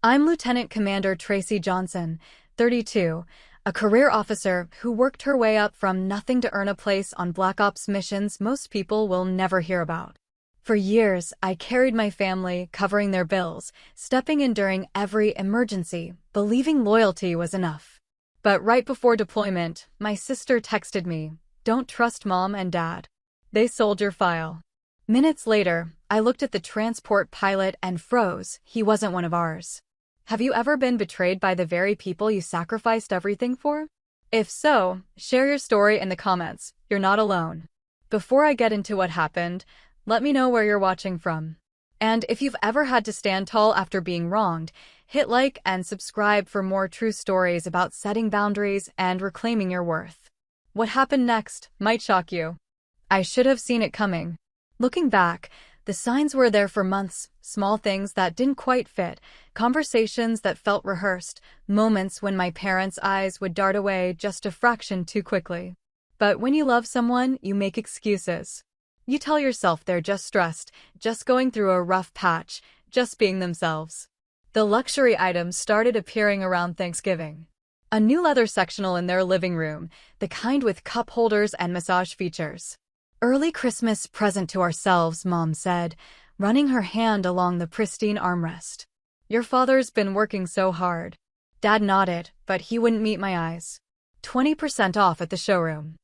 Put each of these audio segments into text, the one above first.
I'm Lieutenant Commander Tracy Johnson, 32, a career officer who worked her way up from nothing to earn a place on Black Ops missions most people will never hear about. For years, I carried my family, covering their bills, stepping in during every emergency, believing loyalty was enough. But right before deployment, my sister texted me, "Don't trust Mom and Dad. They sold your file." Minutes later, I looked at the transport pilot and froze. He wasn't one of ours. Have you ever been betrayed by the very people you sacrificed everything for? If so, share your story in the comments. You're not alone. Before I get into what happened, let me know where you're watching from. And if you've ever had to stand tall after being wronged, hit like and subscribe for more true stories about setting boundaries and reclaiming your worth. What happened next might shock you. I should have seen it coming. Looking back, the signs were there for months, small things that didn't quite fit, conversations that felt rehearsed, moments when my parents' eyes would dart away just a fraction too quickly. But when you love someone, you make excuses. You tell yourself they're just stressed, just going through a rough patch, just being themselves. The luxury items started appearing around Thanksgiving. A new leather sectional in their living room, the kind with cup holders and massage features. "Early Christmas present to ourselves," Mom said, running her hand along the pristine armrest. "Your father's been working so hard." Dad nodded, but he wouldn't meet my eyes. 20% off at the showroom.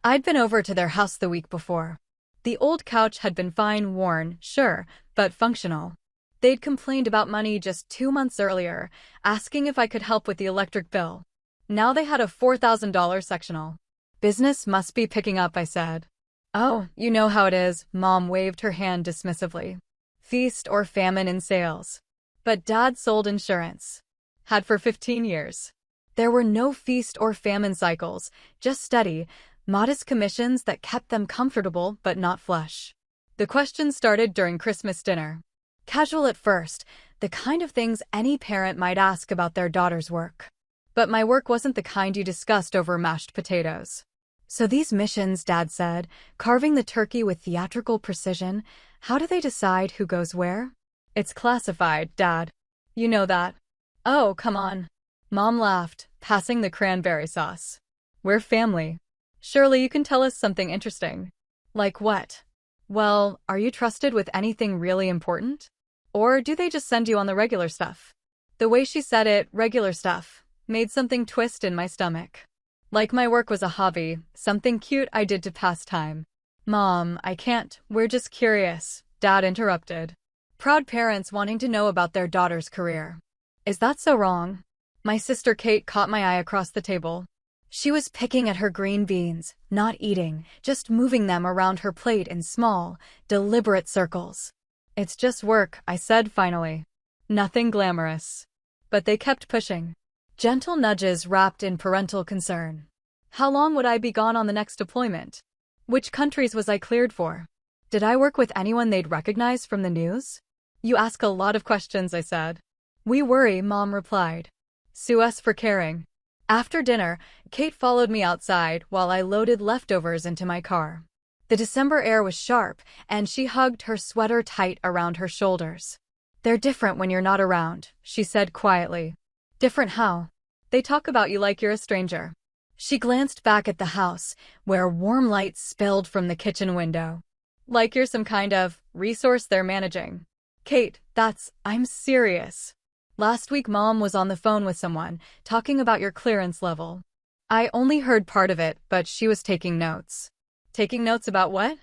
I'd been over to their house the week before. The old couch had been fine, worn, sure, but functional. They'd complained about money just 2 months earlier, asking if I could help with the electric bill. Now they had a $4,000 sectional. "Business must be picking up," I said. "Oh, you know how it is," Mom waved her hand dismissively. "Feast or famine in sales." But Dad sold insurance. Had for 15 years. There were no feast or famine cycles, just steady, modest commissions that kept them comfortable but not flush. The questions started during Christmas dinner. Casual at first, the kind of things any parent might ask about their daughter's work. But my work wasn't the kind you discussed over mashed potatoes. "So these missions," Dad said, carving the turkey with theatrical precision, "how do they decide who goes where?" "It's classified, Dad. You know that." "Oh, come on." Mom laughed, passing the cranberry sauce. "We're family. Surely you can tell us something interesting." "Like what?" "Well, are you trusted with anything really important? Or do they just send you on the regular stuff?" The way she said it, regular stuff, made something twist in my stomach. Like my work was a hobby, something cute I did to pass time. "Mom, I can't, we're just curious," Dad interrupted. Proud parents wanting to know about their daughter's career. Is that so wrong? My sister Kate caught my eye across the table. She was picking at her green beans, not eating, just moving them around her plate in small, deliberate circles. "It's just work," I said finally. "Nothing glamorous." But they kept pushing. Gentle nudges wrapped in parental concern. How long would I be gone on the next deployment? Which countries was I cleared for? Did I work with anyone they'd recognize from the news? "You ask a lot of questions," I said. "We worry," Mom replied. "Sue us for caring." After dinner, Kate followed me outside while I loaded leftovers into my car. The December air was sharp, and she hugged her sweater tight around her shoulders. "They're different when you're not around," she said quietly. "Different how?" "They talk about you like you're a stranger." She glanced back at the house, where warm light spilled from the kitchen window. "Like you're some kind of resource they're managing." "Kate, I'm serious. Last week Mom was on the phone with someone, talking about your clearance level." I only heard part of it, but she was taking notes. "Taking notes about what?"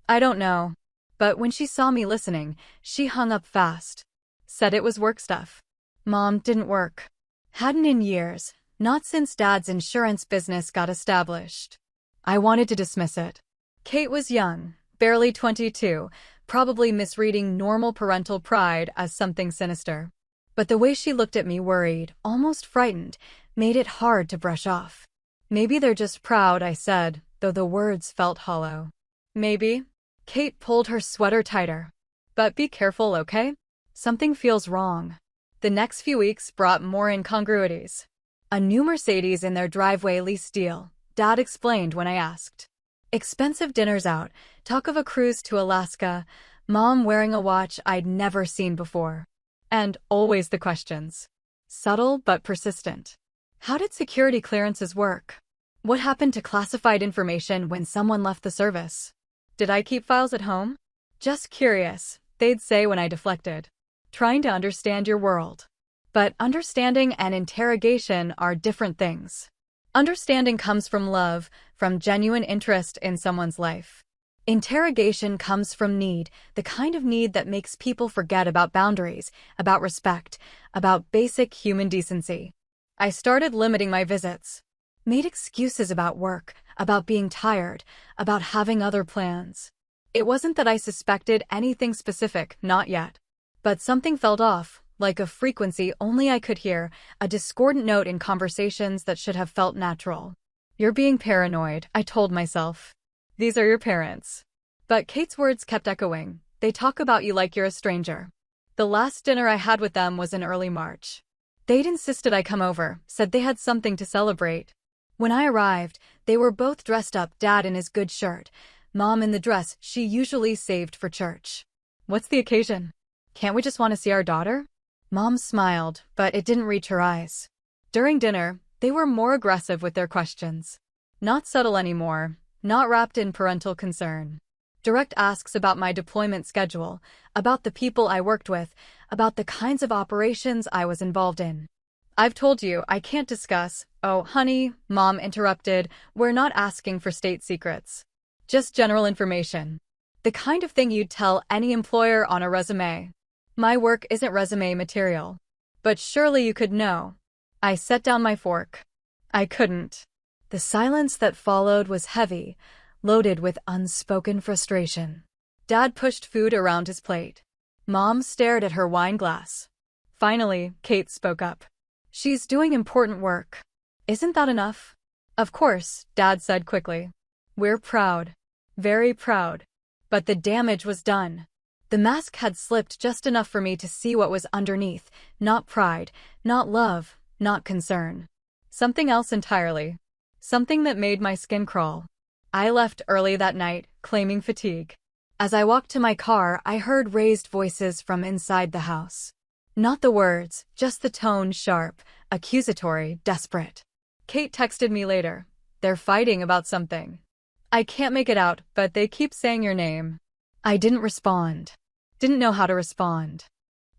"I don't know." But when she saw me listening, she hung up fast. Said it was work stuff. Mom didn't work. Hadn't in years, not since Dad's insurance business got established. I wanted to dismiss it. Kate was young, barely 22, probably misreading normal parental pride as something sinister. But the way she looked at me, worried, almost frightened, made it hard to brush off. "Maybe they're just proud," I said, though the words felt hollow. "Maybe." Kate pulled her sweater tighter. "But be careful, okay? Something feels wrong." The next few weeks brought more incongruities. A new Mercedes in their driveway lease deal, Dad explained when I asked. Expensive dinners out, talk of a cruise to Alaska, Mom wearing a watch I'd never seen before. And always the questions. Subtle but persistent. How did security clearances work? What happened to classified information when someone left the service? Did I keep files at home? Just curious, they'd say when I deflected. Trying to understand your world. But understanding and interrogation are different things. Understanding comes from love, from genuine interest in someone's life. Interrogation comes from need, the kind of need that makes people forget about boundaries, about respect, about basic human decency. I started limiting my visits. Made excuses about work, about being tired, about having other plans. It wasn't that I suspected anything specific, not yet. But something felt off, like a frequency only I could hear, a discordant note in conversations that should have felt natural. You're being paranoid, I told myself. These are your parents. But Kate's words kept echoing. They talk about you like you're a stranger. The last dinner I had with them was in early March. They'd insisted I come over, said they had something to celebrate. When I arrived, they were both dressed up, Dad in his good shirt, Mom in the dress she usually saved for church. What's the occasion? Can't we just want to see our daughter? Mom smiled, but it didn't reach her eyes. During dinner, they were more aggressive with their questions. Not subtle anymore, not wrapped in parental concern. Direct asks about my deployment schedule, about the people I worked with, about the kinds of operations I was involved in. I've told you I can't discuss. Oh, honey, Mom interrupted, we're not asking for state secrets. Just general information. The kind of thing you'd tell any employer on a resume. My work isn't resume material. But surely you could know. I set down my fork. I couldn't. The silence that followed was heavy, loaded with unspoken frustration. Dad pushed food around his plate. Mom stared at her wine glass. Finally, Kate spoke up. She's doing important work. Isn't that enough? Of course, Dad said quickly. We're proud. Very proud. But the damage was done. The mask had slipped just enough for me to see what was underneath, not pride, not love, not concern. Something else entirely. Something that made my skin crawl. I left early that night, claiming fatigue. As I walked to my car, I heard raised voices from inside the house. Not the words, just the tone, sharp, accusatory, desperate. Kate texted me later. They're fighting about something. I can't make it out, but they keep saying your name. I didn't respond. Didn't know how to respond.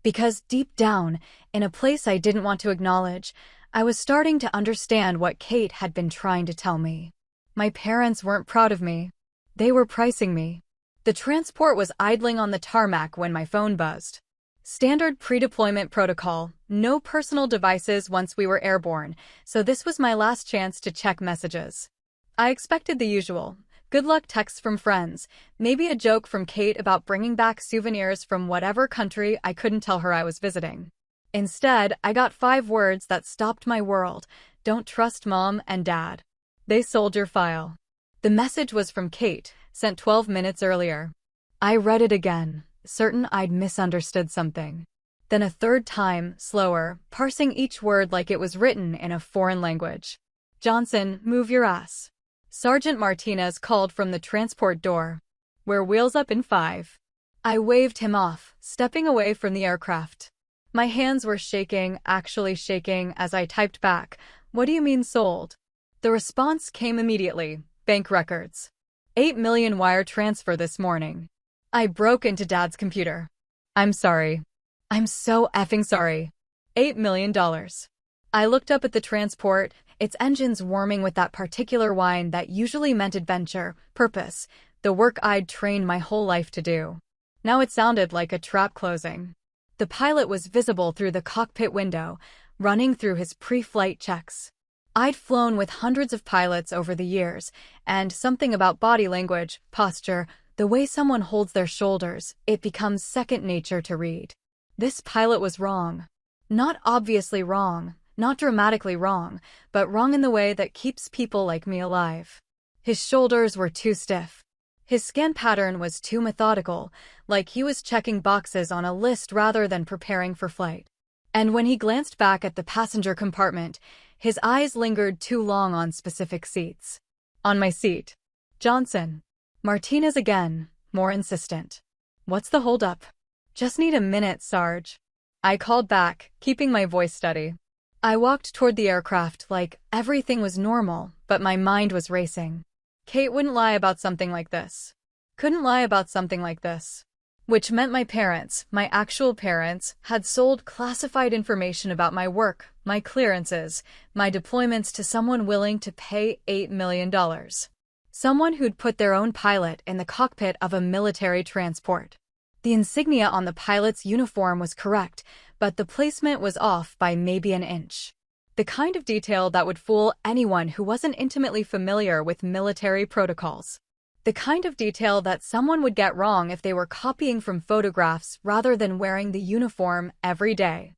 Because deep down, in a place I didn't want to acknowledge, I was starting to understand what Kate had been trying to tell me. My parents weren't proud of me. They were pricing me. The transport was idling on the tarmac when my phone buzzed. Standard pre-deployment protocol, no personal devices once we were airborne, so this was my last chance to check messages. I expected the usual. Good luck texts from friends, maybe a joke from Kate about bringing back souvenirs from whatever country I couldn't tell her I was visiting. Instead, I got 5 words that stopped my world. Don't trust Mom and Dad. They sold your file. The message was from Kate, sent 12 minutes earlier. I read it again, certain I'd misunderstood something. Then a third time, slower, parsing each word like it was written in a foreign language. Johnson, move your ass. Sergeant Martinez called from the transport door. We're wheels up in 5. I waved him off, stepping away from the aircraft. My hands were shaking, actually shaking, as I typed back, "What do you mean sold?" The response came immediately. Bank records. 8 million wire transfer this morning. I broke into Dad's computer. I'm sorry. I'm so effing sorry. $8 million. I looked up at the transport, its engines warming with that particular whine that usually meant adventure, purpose, the work I'd trained my whole life to do. Now it sounded like a trap closing. The pilot was visible through the cockpit window, running through his pre-flight checks. I'd flown with hundreds of pilots over the years, and something about body language, posture, the way someone holds their shoulders, it becomes second nature to read. This pilot was wrong. Not obviously wrong, not dramatically wrong, but wrong in the way that keeps people like me alive. His shoulders were too stiff. His scan pattern was too methodical, like he was checking boxes on a list rather than preparing for flight. And when he glanced back at the passenger compartment, his eyes lingered too long on specific seats. On my seat. Johnson. Martinez again, more insistent. What's the holdup? Just need a minute, Sarge. I called back, keeping my voice steady. I walked toward the aircraft like everything was normal, but my mind was racing. Kate wouldn't lie about something like this. Couldn't lie about something like this. Which meant my parents, my actual parents, had sold classified information about my work, my clearances, my deployments to someone willing to pay $8 million. Someone who'd put their own pilot in the cockpit of a military transport. The insignia on the pilot's uniform was correct, but the placement was off by maybe an inch. The kind of detail that would fool anyone who wasn't intimately familiar with military protocols. The kind of detail that someone would get wrong if they were copying from photographs rather than wearing the uniform every day.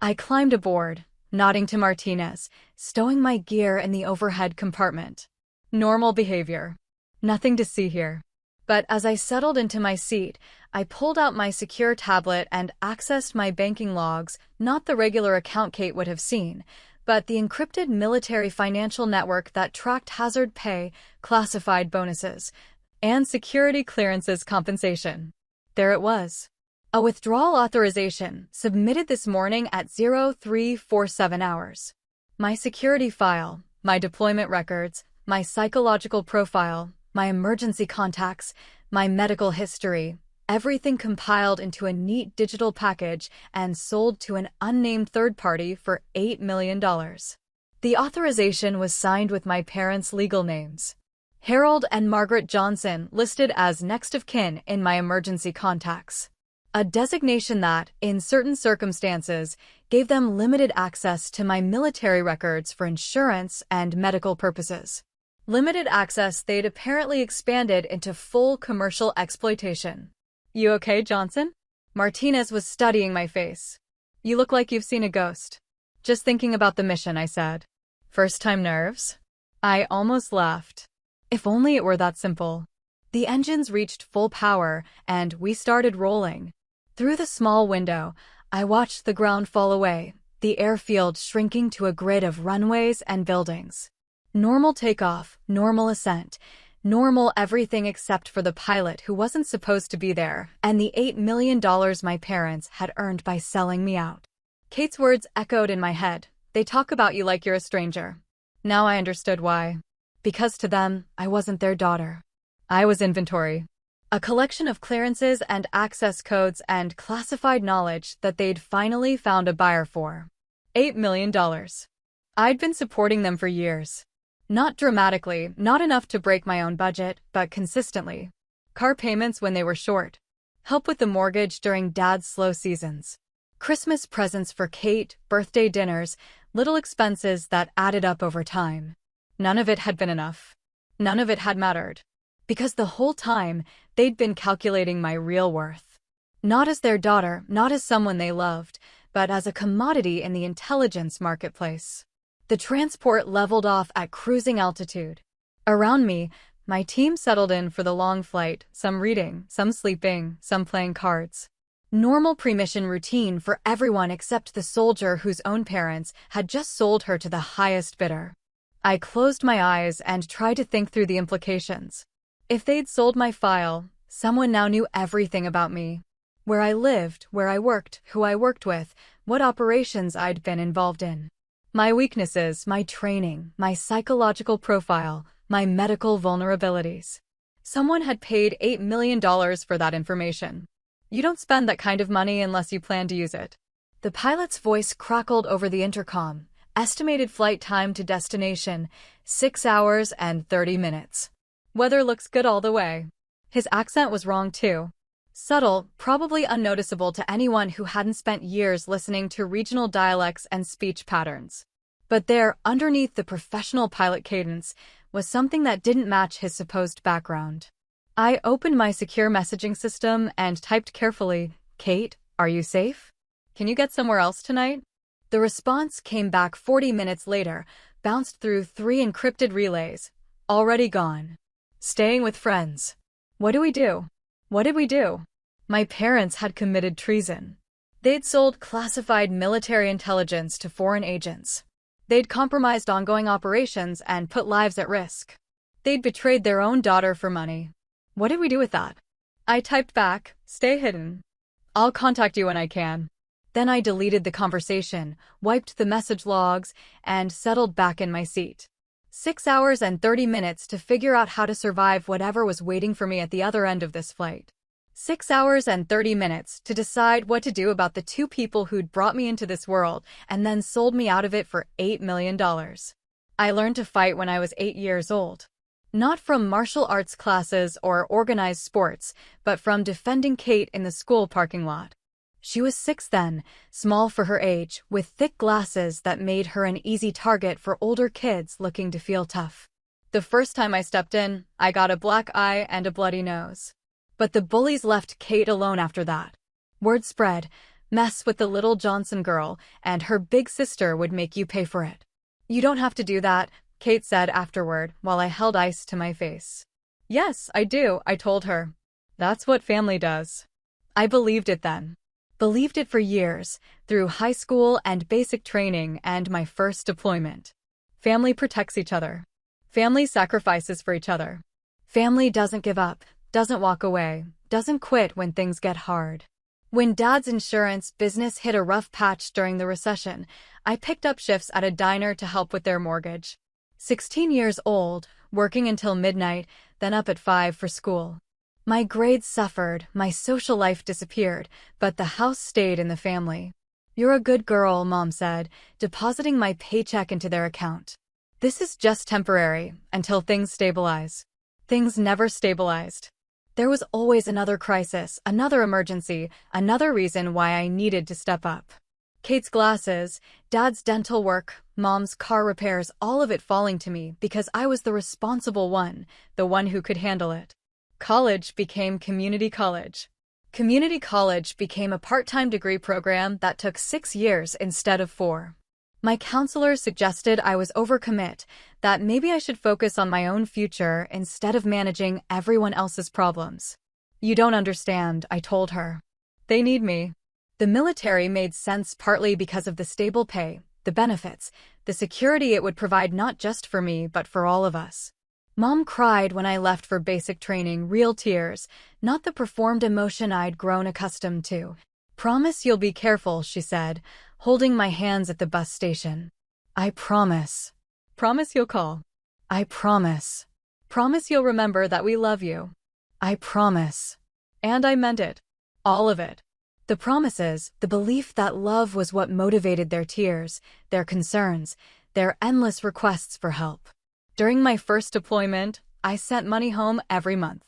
I climbed aboard, nodding to Martinez, stowing my gear in the overhead compartment. Normal behavior. Nothing to see here. But as I settled into my seat, I pulled out my secure tablet and accessed my banking logs, not the regular account Kate would have seen, but the encrypted military financial network that tracked hazard pay, classified bonuses, and security clearances compensation. There it was. A withdrawal authorization, submitted this morning at 0347 hours. My security file, my deployment records, my psychological profile, my emergency contacts, my medical history, everything compiled into a neat digital package and sold to an unnamed third party for $8 million. The authorization was signed with my parents' legal names. Harold and Margaret Johnson listed as next of kin in my emergency contacts. A designation that, in certain circumstances, gave them limited access to my military records for insurance and medical purposes. Limited access they'd apparently expanded into full commercial exploitation. You okay, Johnson? Martinez was studying my face. You look like you've seen a ghost. Just thinking about the mission, I said. First time nerves? I almost laughed. If only it were that simple. The engines reached full power, and we started rolling. Through the small window, I watched the ground fall away, the airfield shrinking to a grid of runways and buildings. Normal takeoff, normal ascent, normal everything except for the pilot who wasn't supposed to be there, and the $8 million my parents had earned by selling me out. Kate's words echoed in my head. They talk about you like you're a stranger. Now I understood why. Because to them, I wasn't their daughter. I was inventory. A collection of clearances and access codes and classified knowledge that they'd finally found a buyer for. $8 million. I'd been supporting them for years. Not dramatically, not enough to break my own budget, but consistently. Car payments when they were short. Help with the mortgage during Dad's slow seasons. Christmas presents for Kate, birthday dinners, little expenses that added up over time. None of it had been enough. None of it had mattered. Because the whole time, they'd been calculating my real worth. Not as their daughter, not as someone they loved, but as a commodity in the intelligence marketplace. The transport leveled off at cruising altitude. Around me, my team settled in for the long flight, some reading, some sleeping, some playing cards. Normal pre-mission routine for everyone except the soldier whose own parents had just sold her to the highest bidder. I closed my eyes and tried to think through the implications. If they'd sold my file, someone now knew everything about me. Where I lived, where I worked, who I worked with, what operations I'd been involved in. My weaknesses, my training, my psychological profile, my medical vulnerabilities. Someone had paid $8 million for that information. You don't spend that kind of money unless you plan to use it. The pilot's voice crackled over the intercom. Estimated flight time to destination, 6 hours and 30 minutes. Weather looks good all the way. His accent was wrong too. Subtle, probably unnoticeable to anyone who hadn't spent years listening to regional dialects and speech patterns. But there, underneath the professional pilot cadence, was something that didn't match his supposed background. I opened my secure messaging system and typed carefully, "Kate, are you safe? Can you get somewhere else tonight?" The response came back 40 minutes later, bounced through 3 encrypted relays. Already gone. Staying with friends. What do we do? What did we do? My parents had committed treason. They'd sold classified military intelligence to foreign agents. They'd compromised ongoing operations and put lives at risk. They'd betrayed their own daughter for money. What did we do with that? I typed back, "Stay hidden. I'll contact you when I can." Then I deleted the conversation, wiped the message logs, and settled back in my seat. 6 hours and 30 minutes to figure out how to survive whatever was waiting for me at the other end of this flight. 6 hours and 30 minutes to decide what to do about the two people who'd brought me into this world and then sold me out of it for $8 million. I learned to fight when I was 8 years old. Not from martial arts classes or organized sports, but from defending Kate in the school parking lot. She was 6 then, small for her age, with thick glasses that made her an easy target for older kids looking to feel tough. The first time I stepped in, I got a black eye and a bloody nose. But the bullies left Kate alone after that. Word spread, mess with the little Johnson girl, and her big sister would make you pay for it. You don't have to do that, Kate said afterward while I held ice to my face. Yes, I do, I told her. That's what family does. I believed it then. Believed it for years, through high school and basic training and my first deployment. Family protects each other. Family sacrifices for each other. Family doesn't give up, doesn't walk away, doesn't quit when things get hard. When Dad's insurance business hit a rough patch during the recession, I picked up shifts at a diner to help with their mortgage. 16 years old, working until midnight, then up at 5 for school. My grades suffered, my social life disappeared, but the house stayed in the family. You're a good girl, Mom said, depositing my paycheck into their account. This is just temporary, until things stabilize. Things never stabilized. There was always another crisis, another emergency, another reason why I needed to step up. Kate's glasses, Dad's dental work, Mom's car repairs, all of it falling to me because I was the responsible one, the one who could handle it. College became community college. Community college became a part-time degree program that took 6 years instead of 4. My counselor suggested I was overcommit, that maybe I should focus on my own future instead of managing everyone else's problems. You don't understand, I told her. They need me. The military made sense partly because of the stable pay, the benefits, the security it would provide not just for me but for all of us. Mom cried when I left for basic training, real tears, not the performed emotion I'd grown accustomed to. Promise you'll be careful, she said, holding my hands at the bus station. I promise. Promise you'll call. I promise. Promise you'll remember that we love you. I promise. And I meant it. All of it. The promises, the belief that love was what motivated their tears, their concerns, their endless requests for help. During my first deployment, I sent money home every month.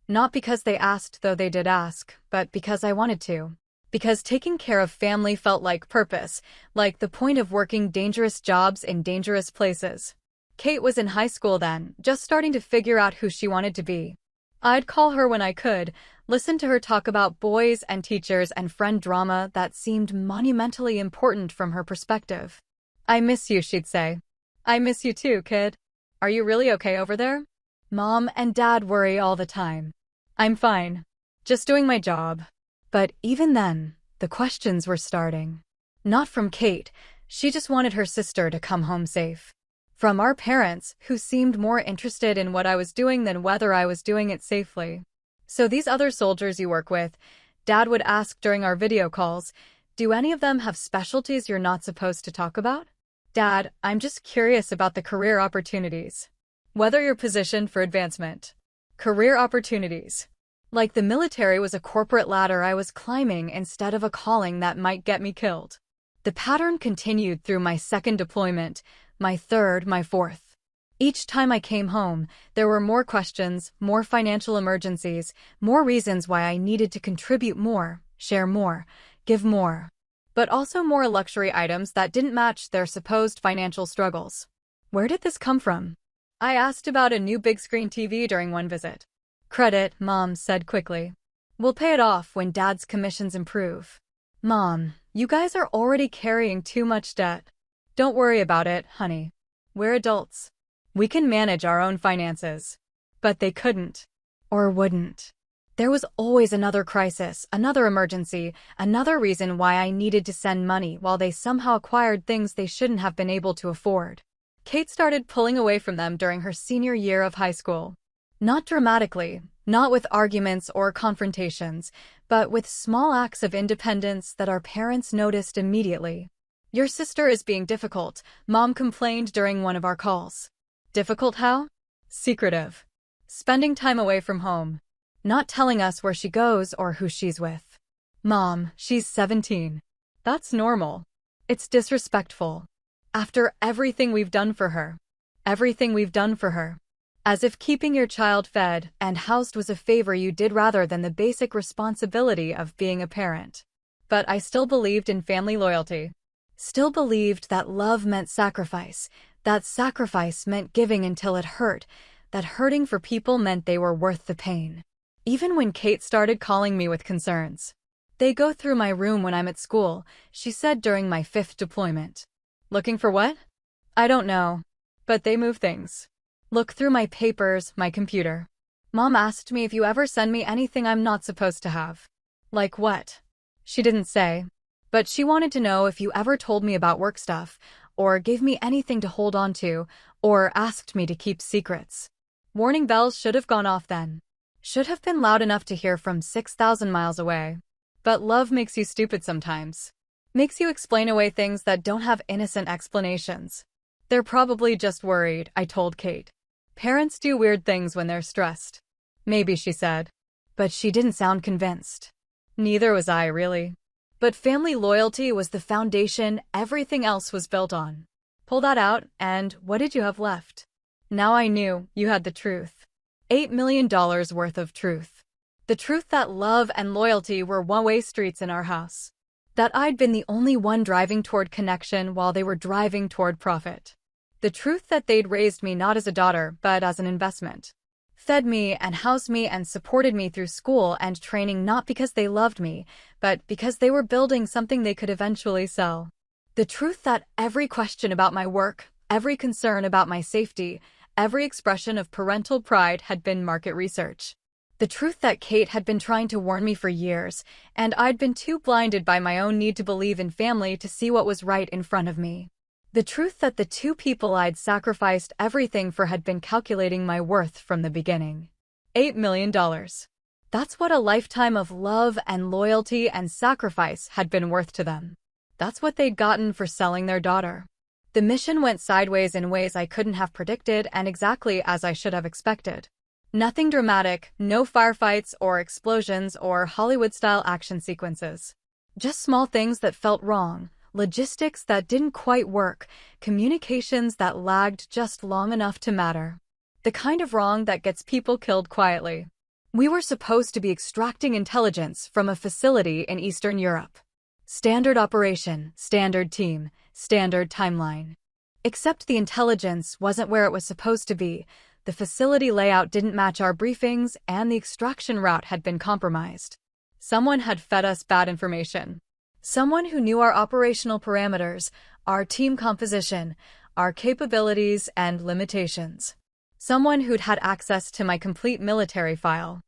Not because they asked, though they did ask, but because I wanted to. Because taking care of family felt like purpose, like the point of working dangerous jobs in dangerous places. Kate was in high school then, just starting to figure out who she wanted to be. I'd call her when I could, listen to her talk about boys and teachers and friend drama that seemed monumentally important from her perspective. I miss you, she'd say. I miss you too, kid. Are you really okay over there? Mom and Dad worry all the time. I'm fine. Just doing my job. But even then, the questions were starting. Not from Kate. She just wanted her sister to come home safe. From our parents, who seemed more interested in what I was doing than whether I was doing it safely. So these other soldiers you work with, Dad would ask during our video calls, do any of them have specialties you're not supposed to talk about? Dad, I'm just curious about the career opportunities. Whether you're positioned for advancement. Career opportunities. Like the military was a corporate ladder I was climbing instead of a calling that might get me killed. The pattern continued through my second deployment, my third, my fourth. Each time I came home, there were more questions, more financial emergencies, more reasons why I needed to contribute more, share more, give more. But also more luxury items that didn't match their supposed financial struggles. Where did this come from? I asked about a new big-screen TV during one visit. Credit, Mom said quickly. We'll pay it off when Dad's commissions improve. Mom, you guys are already carrying too much debt. Don't worry about it, honey. We're adults. We can manage our own finances. But they couldn't. Or wouldn't. There was always another crisis, another emergency, another reason why I needed to send money while they somehow acquired things they shouldn't have been able to afford. Kate started pulling away from them during her senior year of high school. Not dramatically, Not with arguments or confrontations, but with small acts of independence that our parents noticed immediately. Your sister is being difficult, Mom complained during one of our calls. Difficult how? Secretive. Spending time away from home. Not telling us where she goes or who she's with. Mom, she's 17. That's normal. It's disrespectful. After everything we've done for her. Everything we've done for her. As if keeping your child fed and housed was a favor you did rather than the basic responsibility of being a parent. But I still believed in family loyalty. Still believed that love meant sacrifice, that sacrifice meant giving until it hurt, that hurting for people meant they were worth the pain. Even when Kate started calling me with concerns. They go through my room when I'm at school, she said during my 5th deployment. Looking for what? I don't know. But they move things. Look through my papers, my computer. Mom asked me if you ever send me anything I'm not supposed to have. Like what? She didn't say. But she wanted to know if you ever told me about work stuff, or gave me anything to hold on to, or asked me to keep secrets. Warning bells should have gone off then. Should have been loud enough to hear from 6,000 miles away. But love makes you stupid sometimes. Makes you explain away things that don't have innocent explanations. They're probably just worried, I told Kate. Parents do weird things when they're stressed. Maybe, she said. But she didn't sound convinced. Neither was I, really. But family loyalty was the foundation everything else was built on. Pull that out, and what did you have left? Now I knew you had the truth. $8 million worth of truth. The truth that love and loyalty were one-way streets in our house. That I'd been the only one driving toward connection while they were driving toward profit. The truth that they'd raised me not as a daughter, but as an investment. Fed me and housed me and supported me through school and training not because they loved me, but because they were building something they could eventually sell. The truth that every question about my work, every concern about my safety, every expression of parental pride had been market research. The truth that Kate had been trying to warn me for years, and I'd been too blinded by my own need to believe in family to see what was right in front of me. The truth that the two people I'd sacrificed everything for had been calculating my worth from the beginning. $8 million. That's what a lifetime of love and loyalty and sacrifice had been worth to them. That's what they'd gotten for selling their daughter. The mission went sideways in ways I couldn't have predicted and exactly as I should have expected. Nothing dramatic, no firefights or explosions or Hollywood-style action sequences. Just small things that felt wrong. Logistics that didn't quite work, communications that lagged just long enough to matter. The kind of wrong that gets people killed quietly. We were supposed to be extracting intelligence from a facility in Eastern Europe. Standard operation, standard team, standard timeline. Except the intelligence wasn't where it was supposed to be, the facility layout didn't match our briefings, and the extraction route had been compromised. Someone had fed us bad information. Someone who knew our operational parameters, our team composition, our capabilities and limitations. Someone who'd had access to my complete military file.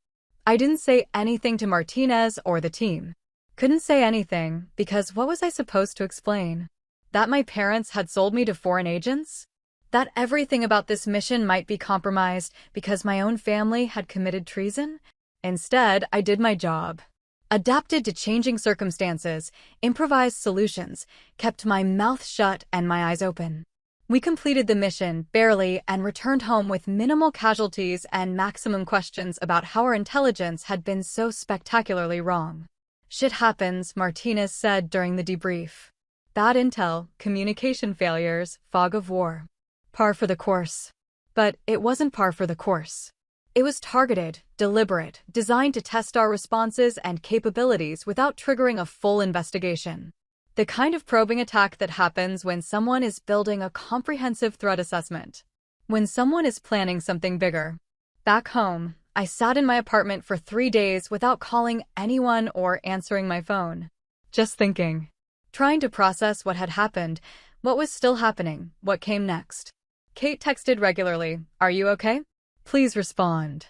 I didn't say anything to Martinez or the team. Couldn't say anything, because what was I supposed to explain? That my parents had sold me to foreign agents? That everything about this mission might be compromised because my own family had committed treason? Instead, I did my job. Adapted to changing circumstances, improvised solutions, kept my mouth shut and my eyes open. We completed the mission, barely, and returned home with minimal casualties and maximum questions about how our intelligence had been so spectacularly wrong. Shit happens, Martinez said during the debrief. Bad intel, communication failures, fog of war. Par for the course. But it wasn't par for the course. It was targeted, deliberate, designed to test our responses and capabilities without triggering a full investigation. The kind of probing attack that happens when someone is building a comprehensive threat assessment. When someone is planning something bigger. Back home, I sat in my apartment for 3 days without calling anyone or answering my phone. Just thinking. Trying to process what had happened, what was still happening, what came next. Kate texted regularly, "Are you okay? Please respond.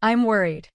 I'm worried."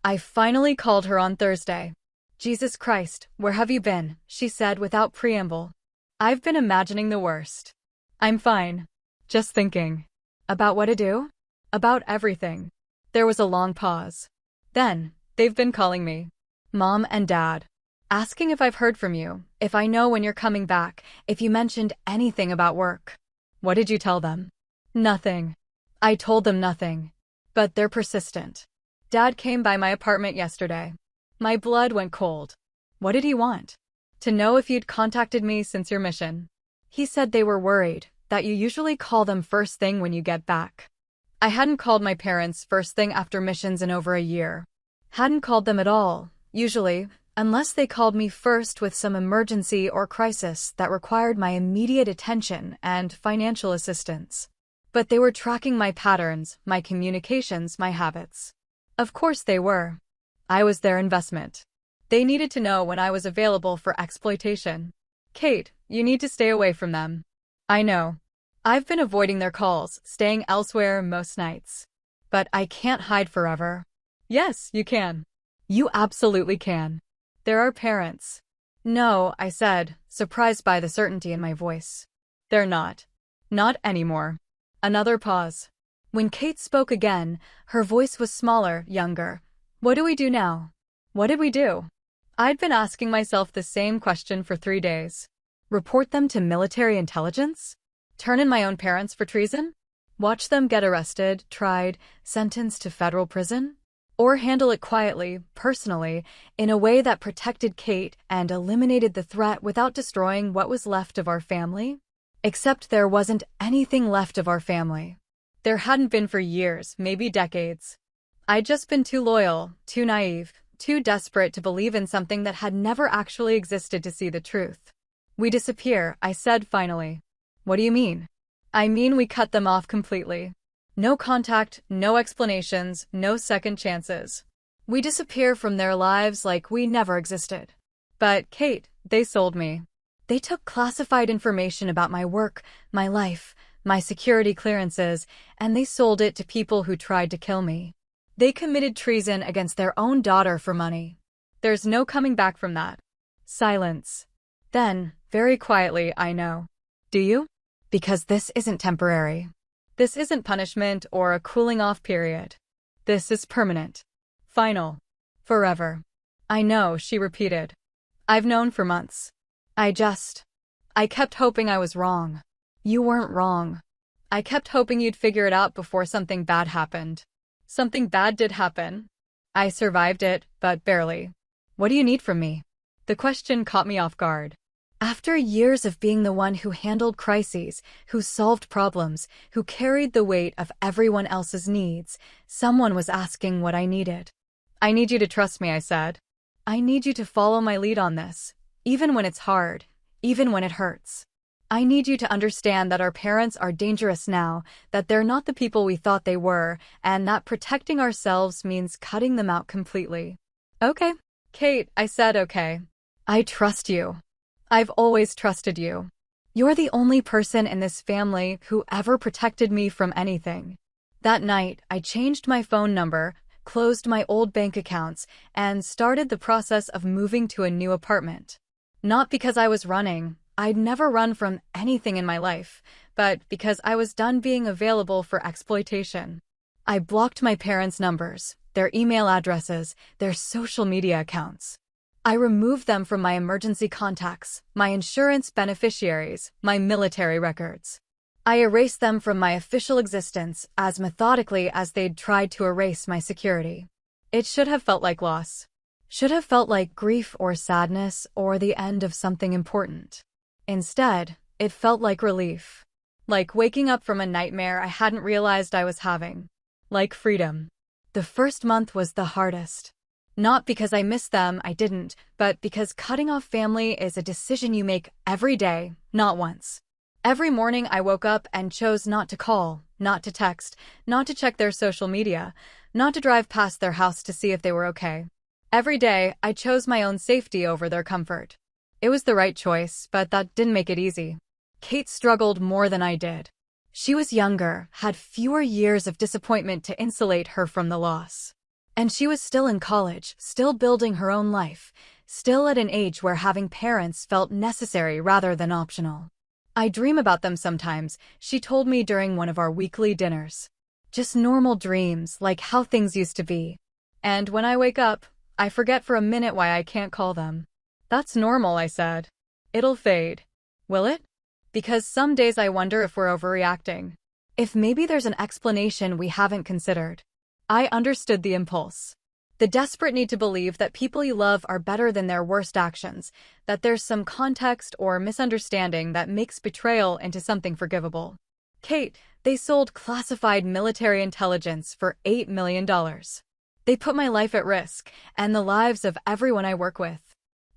I finally called her on Thursday. "Jesus Christ, where have you been?" she said without preamble. "I've been imagining the worst." "I'm fine. Just thinking." "About what to do?" "About everything." There was a long pause. Then, they've been calling me. Mom and Dad. Asking if I've heard from you, if I know when you're coming back, if you mentioned anything about work. What did you tell them? Nothing. I told them nothing. But they're persistent. Dad came by my apartment yesterday. My blood went cold. What did he want? To know if you'd contacted me since your mission. He said they were worried, that you usually call them first thing when you get back. I hadn't called my parents first thing after missions in over a year. Hadn't called them at all, usually, unless they called me first with some emergency or crisis that required my immediate attention and financial assistance. But they were tracking my patterns, my communications, my habits. Of course they were. I was their investment. They needed to know when I was available for exploitation. Kate, you need to stay away from them. I know. I've been avoiding their calls, staying elsewhere most nights. But I can't hide forever. Yes, you can. You absolutely can. They're our parents. No, I said, surprised by the certainty in my voice. They're not. Not anymore. Another pause. When Kate spoke again, her voice was smaller, younger. What do we do now? What did we do? I'd been asking myself the same question for 3 days. Report them to military intelligence? Turn in my own parents for treason? Watch them get arrested, tried, sentenced to federal prison? Or handle it quietly, personally, in a way that protected Kate and eliminated the threat without destroying what was left of our family? Except there wasn't anything left of our family. There hadn't been for years, maybe decades. I'd just been too loyal, too naive, too desperate to believe in something that had never actually existed to see the truth. We disappear, I said finally. What do you mean? I mean we cut them off completely. No contact, no explanations, no second chances. We disappear from their lives like we never existed. But, Kate, they sold me. They took classified information about my work, my life, my security clearances, and they sold it to people who tried to kill me. They committed treason against their own daughter for money. There's no coming back from that. Silence. Then, very quietly, I know. Do you? Because this isn't temporary. This isn't punishment or a cooling-off period. This is permanent. Final. Forever. I know, she repeated. I've known for months. I kept hoping I was wrong. You weren't wrong. I kept hoping you'd figure it out before something bad happened. Something bad did happen. I survived it, but barely. What do you need from me? The question caught me off guard. After years of being the one who handled crises, who solved problems, who carried the weight of everyone else's needs, someone was asking what I needed. I need you to trust me, I said. I need you to follow my lead on this, even when it's hard, even when it hurts. I need you to understand that our parents are dangerous now, that they're not the people we thought they were, and that protecting ourselves means cutting them out completely. Okay. Kate, I said okay. I trust you. I've always trusted you. You're the only person in this family who ever protected me from anything. That night, I changed my phone number, closed my old bank accounts, and started the process of moving to a new apartment. Not because I was running. I'd never run from anything in my life, but because I was done being available for exploitation. I blocked my parents' numbers, their email addresses, their social media accounts. I removed them from my emergency contacts, my insurance beneficiaries, my military records. I erased them from my official existence as methodically as they'd tried to erase my security. It should have felt like loss. Should have felt like grief or sadness or the end of something important. Instead, it felt like relief. Like waking up from a nightmare I hadn't realized I was having. Like freedom. The first month was the hardest. Not because I missed them, I didn't, but because cutting off family is a decision you make every day, not once. Every morning I woke up and chose not to call, not to text, not to check their social media, not to drive past their house to see if they were okay. Every day, I chose my own safety over their comfort. It was the right choice, but that didn't make it easy. Kate struggled more than I did. She was younger, had fewer years of disappointment to insulate her from the loss. And she was still in college, still building her own life, still at an age where having parents felt necessary rather than optional. I dream about them sometimes, she told me during one of our weekly dinners. Just normal dreams, like how things used to be. And when I wake up, I forget for a minute why I can't call them. That's normal, I said. It'll fade. Will it? Because some days I wonder if we're overreacting. If maybe there's an explanation we haven't considered. I understood the impulse. The desperate need to believe that people you love are better than their worst actions, that there's some context or misunderstanding that makes betrayal into something forgivable. Kate, they sold classified military intelligence for $8 million. They put my life at risk, and the lives of everyone I work with.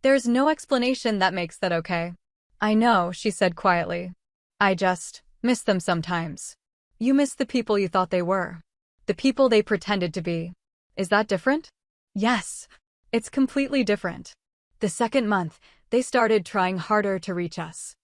There's no explanation that makes that okay. I know, she said quietly. I just miss them sometimes. You miss the people you thought they were. The people they pretended to be. Is that different? Yes. It's completely different. The second month, they started trying harder to reach us.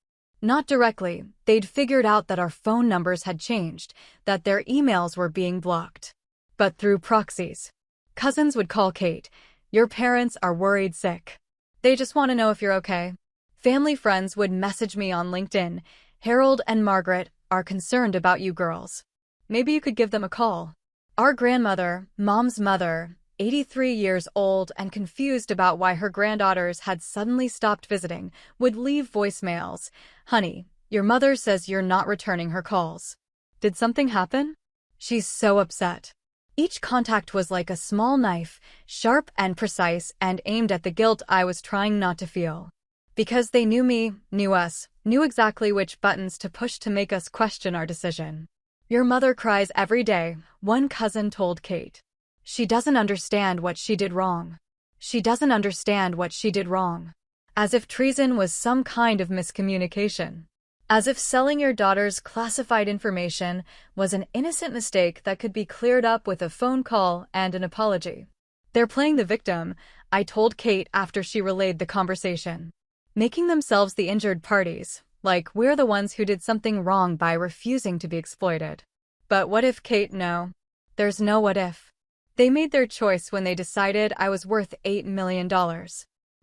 Not directly, they'd figured out that our phone numbers had changed, that their emails were being blocked. But through proxies. Cousins would call Kate. Your parents are worried sick. They just want to know if you're okay. Family friends would message me on LinkedIn. Harold and Margaret are concerned about you girls. Maybe you could give them a call. Our grandmother, Mom's mother, 83 years old and confused about why her granddaughters had suddenly stopped visiting, would leave voicemails. Honey, your mother says you're not returning her calls. Did something happen? She's so upset. Each contact was like a small knife, sharp and precise and aimed at the guilt I was trying not to feel. Because they knew me, knew us, knew exactly which buttons to push to make us question our decision. Your mother cries every day, one cousin told Kate. She doesn't understand what she did wrong. She doesn't understand what she did wrong. As if treason was some kind of miscommunication. As if selling your daughter's classified information was an innocent mistake that could be cleared up with a phone call and an apology. They're playing the victim, I told Kate after she relayed the conversation. Making themselves the injured parties, like we're the ones who did something wrong by refusing to be exploited. But what if, Kate? No. There's no what if. They made their choice when they decided I was worth $8 million.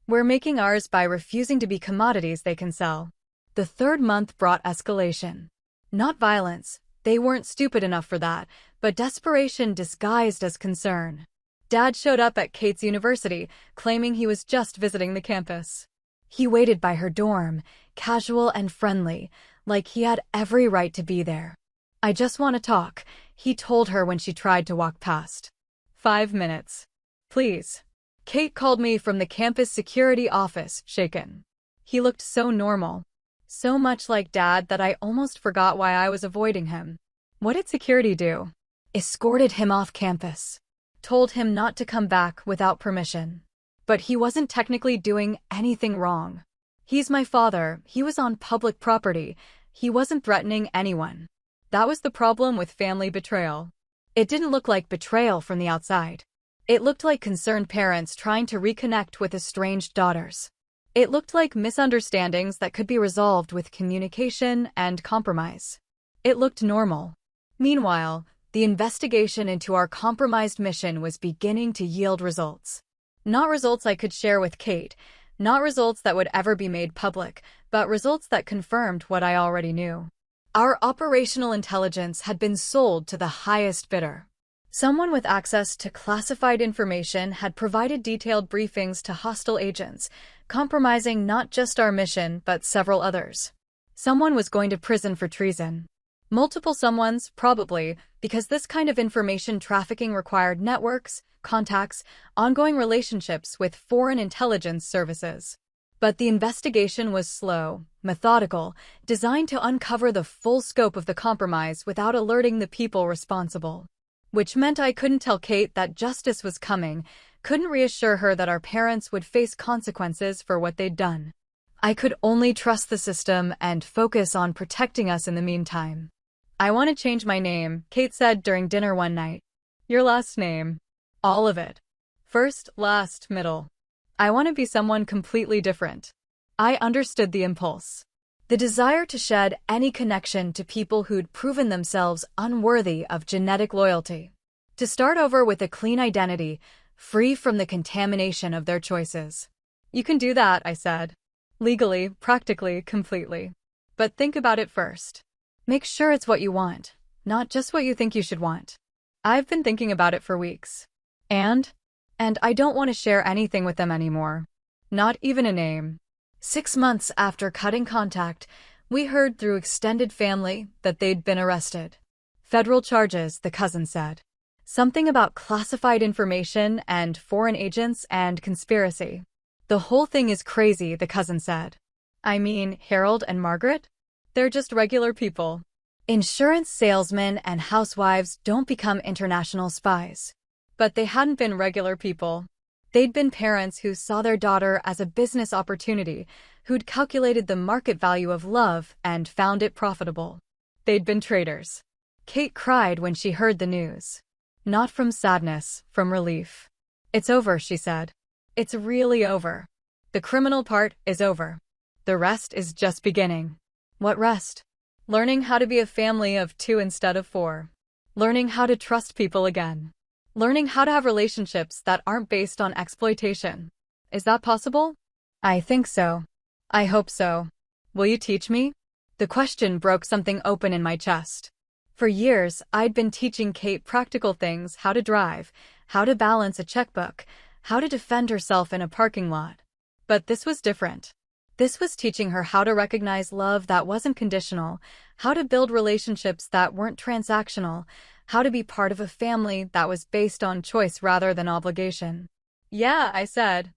We're making ours by refusing to be commodities they can sell. The third month brought escalation. Not violence, they weren't stupid enough for that, but desperation disguised as concern. Dad showed up at Kate's university, claiming he was just visiting the campus. He waited by her dorm, casual and friendly, like he had every right to be there. I just want to talk, he told her when she tried to walk past. 5 minutes. Please. Kate called me from the campus security office, shaken. He looked so normal. So much like Dad that I almost forgot why I was avoiding him. What did security do? Escorted him off campus. Told him not to come back without permission. But he wasn't technically doing anything wrong. He's my father, he was on public property, he wasn't threatening anyone. That was the problem with family betrayal. It didn't look like betrayal from the outside. It looked like concerned parents trying to reconnect with estranged daughters. It looked like misunderstandings that could be resolved with communication and compromise. It looked normal. Meanwhile, the investigation into our compromised mission was beginning to yield results. Not results I could share with Kate, not results that would ever be made public, but results that confirmed what I already knew. Our operational intelligence had been sold to the highest bidder. Someone with access to classified information had provided detailed briefings to hostile agents, compromising not just our mission but several others. Someone was going to prison for treason. Multiple someones, probably, because this kind of information trafficking required networks, contacts, ongoing relationships with foreign intelligence services. But the investigation was slow, methodical, designed to uncover the full scope of the compromise without alerting the people responsible. Which meant I couldn't tell Kate that justice was coming, couldn't reassure her that our parents would face consequences for what they'd done. I could only trust the system and focus on protecting us in the meantime. I want to change my name, Kate said during dinner one night. Your last name. All of it. First, last, middle. I want to be someone completely different. I understood the impulse. The desire to shed any connection to people who'd proven themselves unworthy of genetic loyalty. To start over with a clean identity, free from the contamination of their choices. You can do that, I said. Legally, practically, completely. But think about it first. Make sure it's what you want, not just what you think you should want. I've been thinking about it for weeks. And? And I don't want to share anything with them anymore. Not even a name. 6 months after cutting contact, we heard through extended family that they'd been arrested. Federal charges, the cousin said. Something about classified information and foreign agents and conspiracy. The whole thing is crazy, the cousin said. I mean, Harold and Margaret? They're just regular people. Insurance salesmen and housewives don't become international spies. But they hadn't been regular people. They'd been parents who saw their daughter as a business opportunity, who'd calculated the market value of love and found it profitable. They'd been traitors. Kate cried when she heard the news. Not from sadness, from relief. It's over, she said. It's really over. The criminal part is over. The rest is just beginning. What rest? Learning how to be a family of 2 instead of 4. Learning how to trust people again. Learning how to have relationships that aren't based on exploitation. Is that possible? I think so. I hope so. Will you teach me? The question broke something open in my chest. For years, I'd been teaching Kate practical things: how to drive, how to balance a checkbook, how to defend herself in a parking lot. But this was different. This was teaching her how to recognize love that wasn't conditional, how to build relationships that weren't transactional, how to be part of a family that was based on choice rather than obligation. Yeah, I said.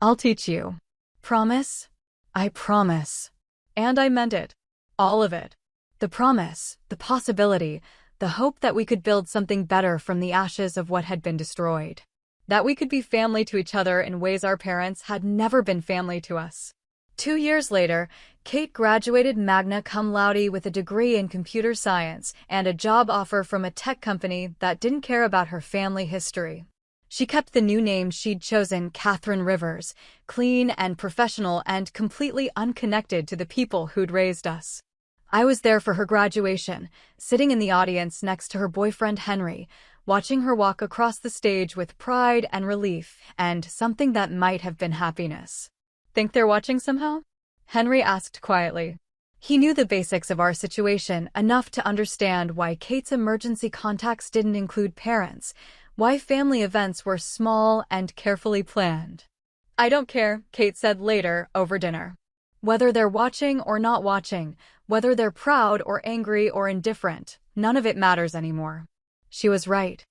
I'll teach you. Promise? I promise. And I meant it. All of it. The promise, the possibility, the hope that we could build something better from the ashes of what had been destroyed. That we could be family to each other in ways our parents had never been family to us. 2 years later, Kate graduated magna cum laude with a degree in computer science and a job offer from a tech company that didn't care about her family history. She kept the new name she'd chosen, Catherine Rivers, clean and professional and completely unconnected to the people who'd raised us. I was there for her graduation, sitting in the audience next to her boyfriend Henry, watching her walk across the stage with pride and relief and something that might have been happiness. Think they're watching somehow? Henry asked quietly. He knew the basics of our situation, enough to understand why Kate's emergency contacts didn't include parents, why family events were small and carefully planned. I don't care, Kate said later, over dinner. Whether they're watching or not watching, whether they're proud or angry or indifferent, none of it matters anymore. She was right.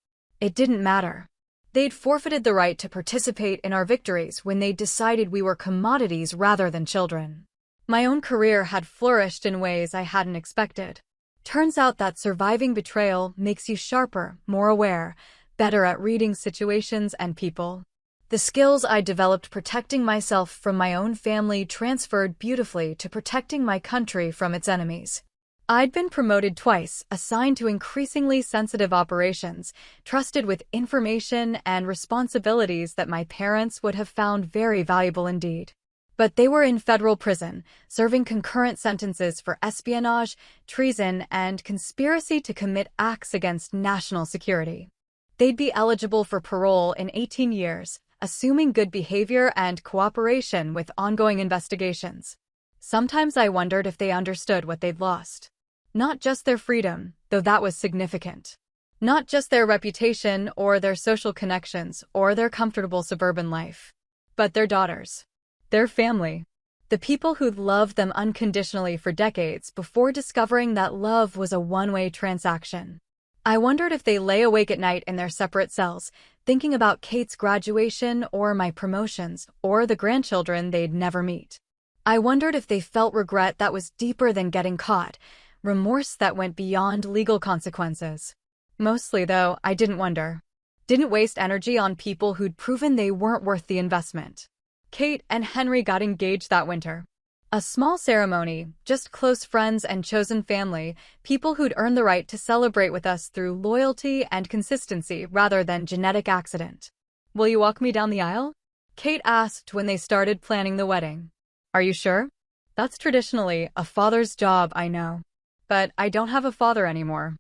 It didn't matter. They'd forfeited the right to participate in our victories when they decided we were commodities rather than children. My own career had flourished in ways I hadn't expected. Turns out that surviving betrayal makes you sharper, more aware, better at reading situations and people. The skills I developed protecting myself from my own family transferred beautifully to protecting my country from its enemies. I'd been promoted twice, assigned to increasingly sensitive operations, trusted with information and responsibilities that my parents would have found very valuable indeed. But they were in federal prison, serving concurrent sentences for espionage, treason, and conspiracy to commit acts against national security. They'd be eligible for parole in 18 years, assuming good behavior and cooperation with ongoing investigations. Sometimes I wondered if they understood what they'd lost. Not just their freedom, though that was significant. Not just their reputation or their social connections or their comfortable suburban life. But their daughters. Their family. The people who'd loved them unconditionally for decades before discovering that love was a one-way transaction. I wondered if they lay awake at night in their separate cells, thinking about Kate's graduation or my promotions or the grandchildren they'd never meet. I wondered if they felt regret that was deeper than getting caught, remorse that went beyond legal consequences. Mostly, though, I didn't wonder. Didn't waste energy on people who'd proven they weren't worth the investment. Kate and Henry got engaged that winter. A small ceremony, just close friends and chosen family, people who'd earned the right to celebrate with us through loyalty and consistency rather than genetic accident. Will you walk me down the aisle? Kate asked when they started planning the wedding. Are you sure? That's traditionally a father's job, I know. But I don't have a father anymore.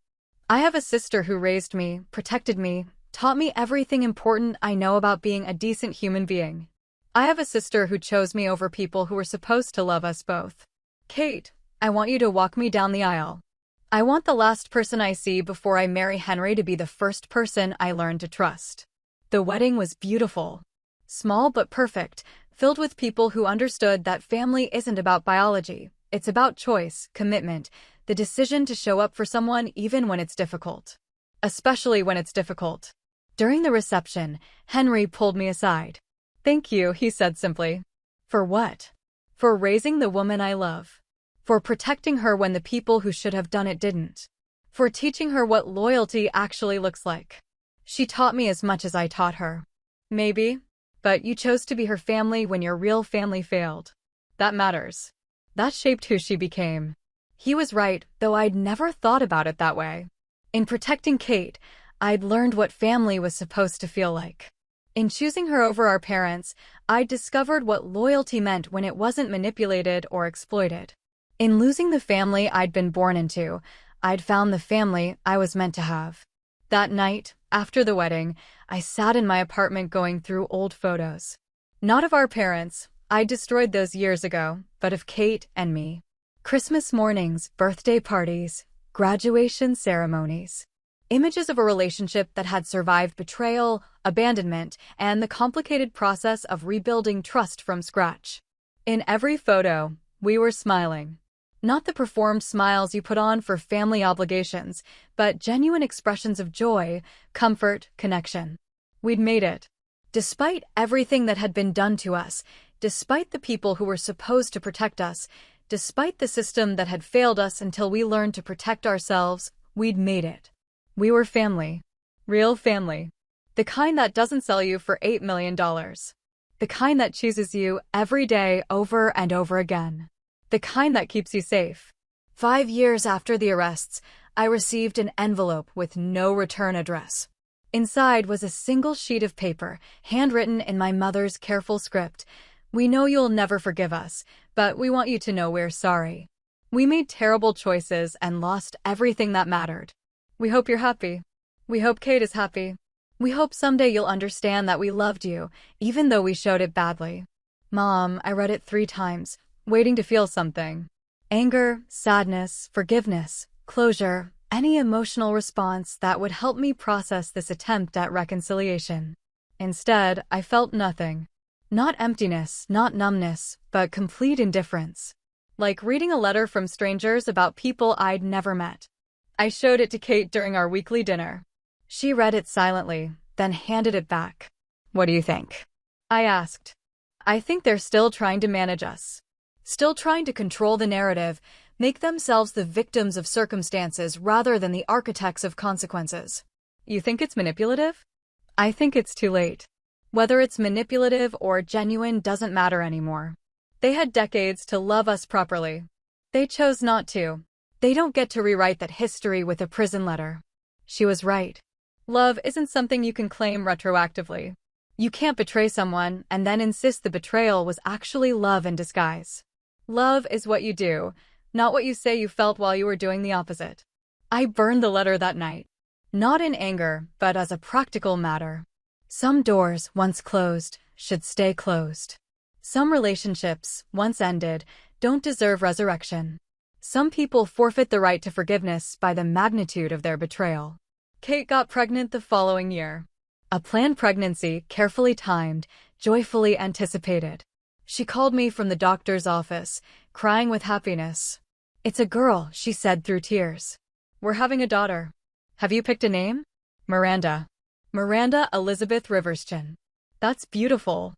I have a sister who raised me, protected me, taught me everything important I know about being a decent human being. I have a sister who chose me over people who were supposed to love us both. Kate, I want you to walk me down the aisle. I want the last person I see before I marry Henry to be the first person I learn to trust. The wedding was beautiful. Small but perfect, filled with people who understood that family isn't about biology. It's about choice, commitment, the decision to show up for someone even when it's difficult. Especially when it's difficult. During the reception, Henry pulled me aside. "Thank you," he said simply. "For what?" "For raising the woman I love. For protecting her when the people who should have done it didn't. For teaching her what loyalty actually looks like. She taught me as much as I taught her." "Maybe. But you chose to be her family when your real family failed. That matters. That shaped who she became." He was right, though I'd never thought about it that way. In protecting Kate, I'd learned what family was supposed to feel like. In choosing her over our parents, I'd discovered what loyalty meant when it wasn't manipulated or exploited. In losing the family I'd been born into, I'd found the family I was meant to have. That night, after the wedding, I sat in my apartment going through old photos. Not of our parents, I destroyed those years ago, but of Kate and me. Christmas mornings, birthday parties, graduation ceremonies. Images of a relationship that had survived betrayal, abandonment, and the complicated process of rebuilding trust from scratch. In every photo, we were smiling. Not the performed smiles you put on for family obligations, but genuine expressions of joy, comfort, connection. We'd made it. Despite everything that had been done to us, despite the people who were supposed to protect us, despite the system that had failed us until we learned to protect ourselves, we'd made it. We were family. Real family. The kind that doesn't sell you for $8 million. The kind that chooses you every day over and over again. The kind that keeps you safe. 5 years after the arrests, I received an envelope with no return address. Inside was a single sheet of paper, handwritten in my mother's careful script. "We know you'll never forgive us, but we want you to know we're sorry. We made terrible choices and lost everything that mattered. We hope you're happy. We hope Kate is happy. We hope someday you'll understand that we loved you, even though we showed it badly." Mom, I read it 3 times, waiting to feel something. Anger, sadness, forgiveness, closure, any emotional response that would help me process this attempt at reconciliation. Instead, I felt nothing. Not emptiness, not numbness, but complete indifference. Like reading a letter from strangers about people I'd never met. I showed it to Kate during our weekly dinner. She read it silently, then handed it back. "What do you think?" I asked. "I think they're still trying to manage us. Still trying to control the narrative, make themselves the victims of circumstances rather than the architects of consequences." "You think it's manipulative?" "I think it's too late. Whether it's manipulative or genuine doesn't matter anymore. They had decades to love us properly. They chose not to. They don't get to rewrite that history with a prison letter." She was right. Love isn't something you can claim retroactively. You can't betray someone and then insist the betrayal was actually love in disguise. Love is what you do, not what you say you felt while you were doing the opposite. I burned the letter that night. Not in anger, but as a practical matter. Some doors, once closed, should stay closed. Some relationships, once ended, don't deserve resurrection. Some people forfeit the right to forgiveness by the magnitude of their betrayal. Kate got pregnant the following year. A planned pregnancy, carefully timed, joyfully anticipated. She called me from the doctor's office, crying with happiness. "It's a girl," she said through tears. "We're having a daughter. Have you picked a name?" "Miranda. Miranda Elizabeth Riverschon." "That's beautiful.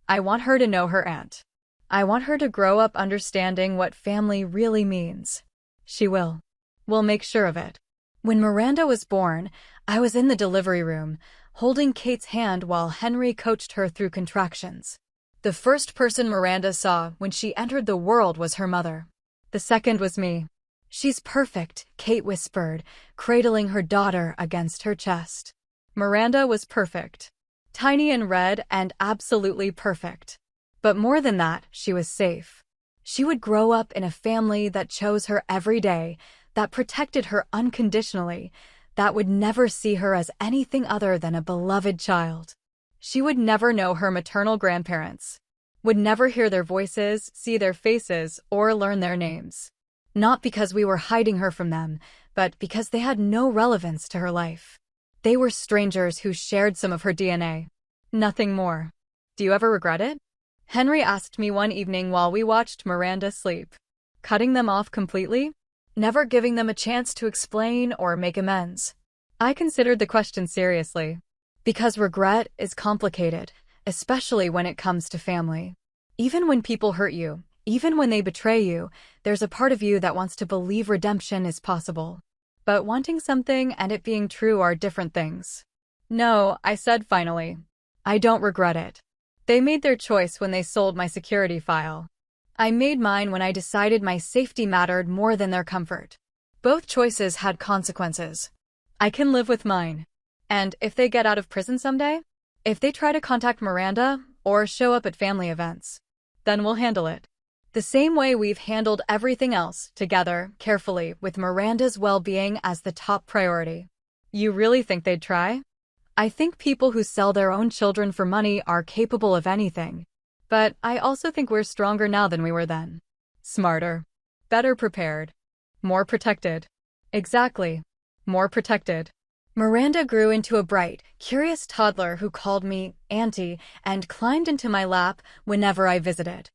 I want her to know her aunt. I want her to grow up understanding what family really means." She will. We'll make sure of it. When Miranda was born, I was in the delivery room, holding Kate's hand while Henry coached her through contractions. The first person Miranda saw when she entered the world was her mother. The second was me. "She's perfect," Kate whispered, cradling her daughter against her chest. Miranda was perfect. Tiny and red and absolutely perfect. But more than that, she was safe. She would grow up in a family that chose her every day, that protected her unconditionally, that would never see her as anything other than a beloved child. She would never know her maternal grandparents, would never hear their voices, see their faces, or learn their names. Not because we were hiding her from them, but because they had no relevance to her life. They were strangers who shared some of her DNA. Nothing more. Do you ever regret it? Henry asked me one evening while we watched Miranda sleep. Cutting them off completely? Never giving them a chance to explain or make amends? I considered the question seriously. Because regret is complicated, especially when it comes to family. Even when people hurt you, even when they betray you, there's a part of you that wants to believe redemption is possible. But wanting something and it being true are different things. No, I said finally. I don't regret it. They made their choice when they sold my security file. I made mine when I decided my safety mattered more than their comfort. Both choices had consequences. I can live with mine. And if they get out of prison someday, if they try to contact Miranda or show up at family events, then we'll handle it. The same way we've handled everything else, together, carefully, with Miranda's well-being as the top priority. You really think they'd try? I think people who sell their own children for money are capable of anything. But I also think we're stronger now than we were then. Smarter. Better prepared. More protected. Exactly. More protected. Miranda grew into a bright, curious toddler who called me Auntie and climbed into my lap whenever I visited.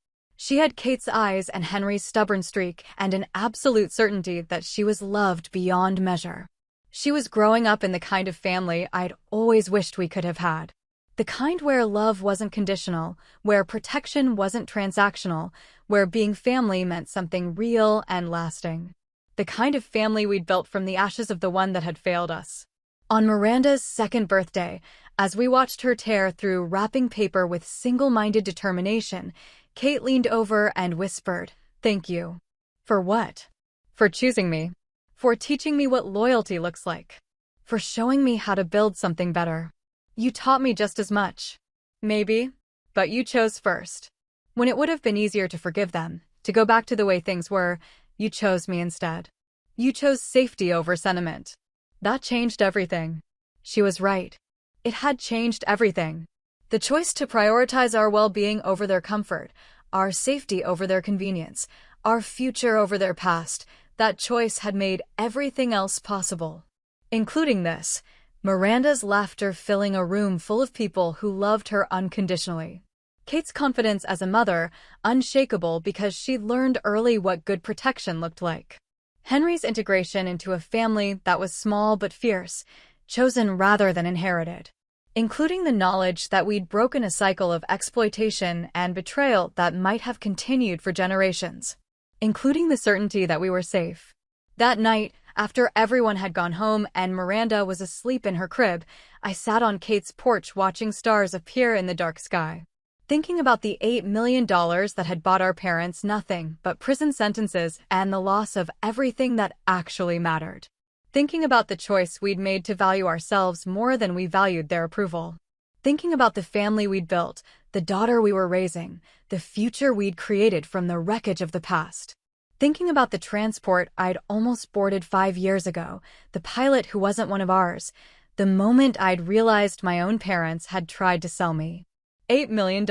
She had Kate's eyes and Henry's stubborn streak and an absolute certainty that she was loved beyond measure. She was growing up in the kind of family I'd always wished we could have had. The kind where love wasn't conditional, where protection wasn't transactional, where being family meant something real and lasting. The kind of family we'd built from the ashes of the one that had failed us. On Miranda's second birthday, as we watched her tear through wrapping paper with single-minded determination, Kate leaned over and whispered, "Thank you." For what? For choosing me. For teaching me what loyalty looks like. For showing me how to build something better. You taught me just as much. Maybe. But you chose first. When it would have been easier to forgive them, to go back to the way things were, you chose me instead. You chose safety over sentiment. That changed everything. She was right. It had changed everything. The choice to prioritize our well-being over their comfort, our safety over their convenience, our future over their past, that choice had made everything else possible. Including this, Miranda's laughter filling a room full of people who loved her unconditionally. Kate's confidence as a mother, unshakable because she'd learned early what good protection looked like. Henry's integration into a family that was small but fierce, chosen rather than inherited. Including the knowledge that we'd broken a cycle of exploitation and betrayal that might have continued for generations. Including the certainty that we were safe. That night, after everyone had gone home and Miranda was asleep in her crib, I sat on Kate's porch watching stars appear in the dark sky. Thinking about the $8 million that had bought our parents nothing but prison sentences and the loss of everything that actually mattered. Thinking about the choice we'd made to value ourselves more than we valued their approval. Thinking about the family we'd built, the daughter we were raising, the future we'd created from the wreckage of the past. Thinking about the transport I'd almost boarded 5 years ago, the pilot who wasn't one of ours, the moment I'd realized my own parents had tried to sell me. $8 million.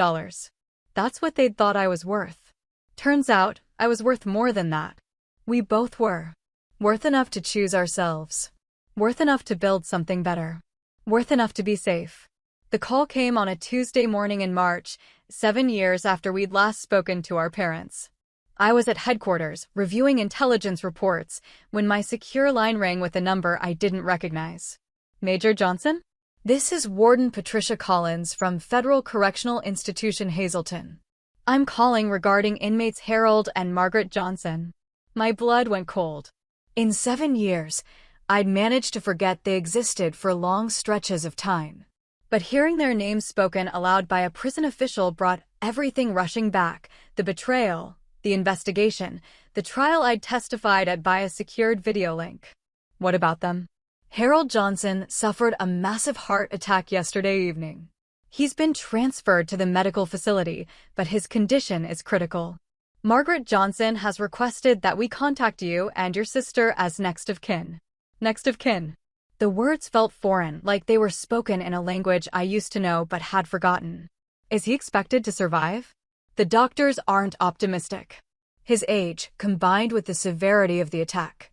That's what they'd thought I was worth. Turns out, I was worth more than that. We both were. Worth enough to choose ourselves. Worth enough to build something better. Worth enough to be safe. The call came on a Tuesday morning in March, 7 years after we'd last spoken to our parents. I was at headquarters, reviewing intelligence reports, when my secure line rang with a number I didn't recognize. Major Johnson? This is Warden Patricia Collins from Federal Correctional Institution Hazleton. I'm calling regarding inmates Harold and Margaret Johnson. My blood went cold. In 7 years, I'd managed to forget they existed for long stretches of time. But hearing their names spoken aloud by a prison official brought everything rushing back, the betrayal, the investigation, the trial I'd testified at by a secured video link. What about them? Harold Johnson suffered a massive heart attack yesterday evening. He's been transferred to the medical facility, but his condition is critical. Margaret Johnson has requested that we contact you and your sister as next of kin. Next of kin. The words felt foreign, like they were spoken in a language I used to know but had forgotten. Is he expected to survive? The doctors aren't optimistic. His age, combined with the severity of the attack.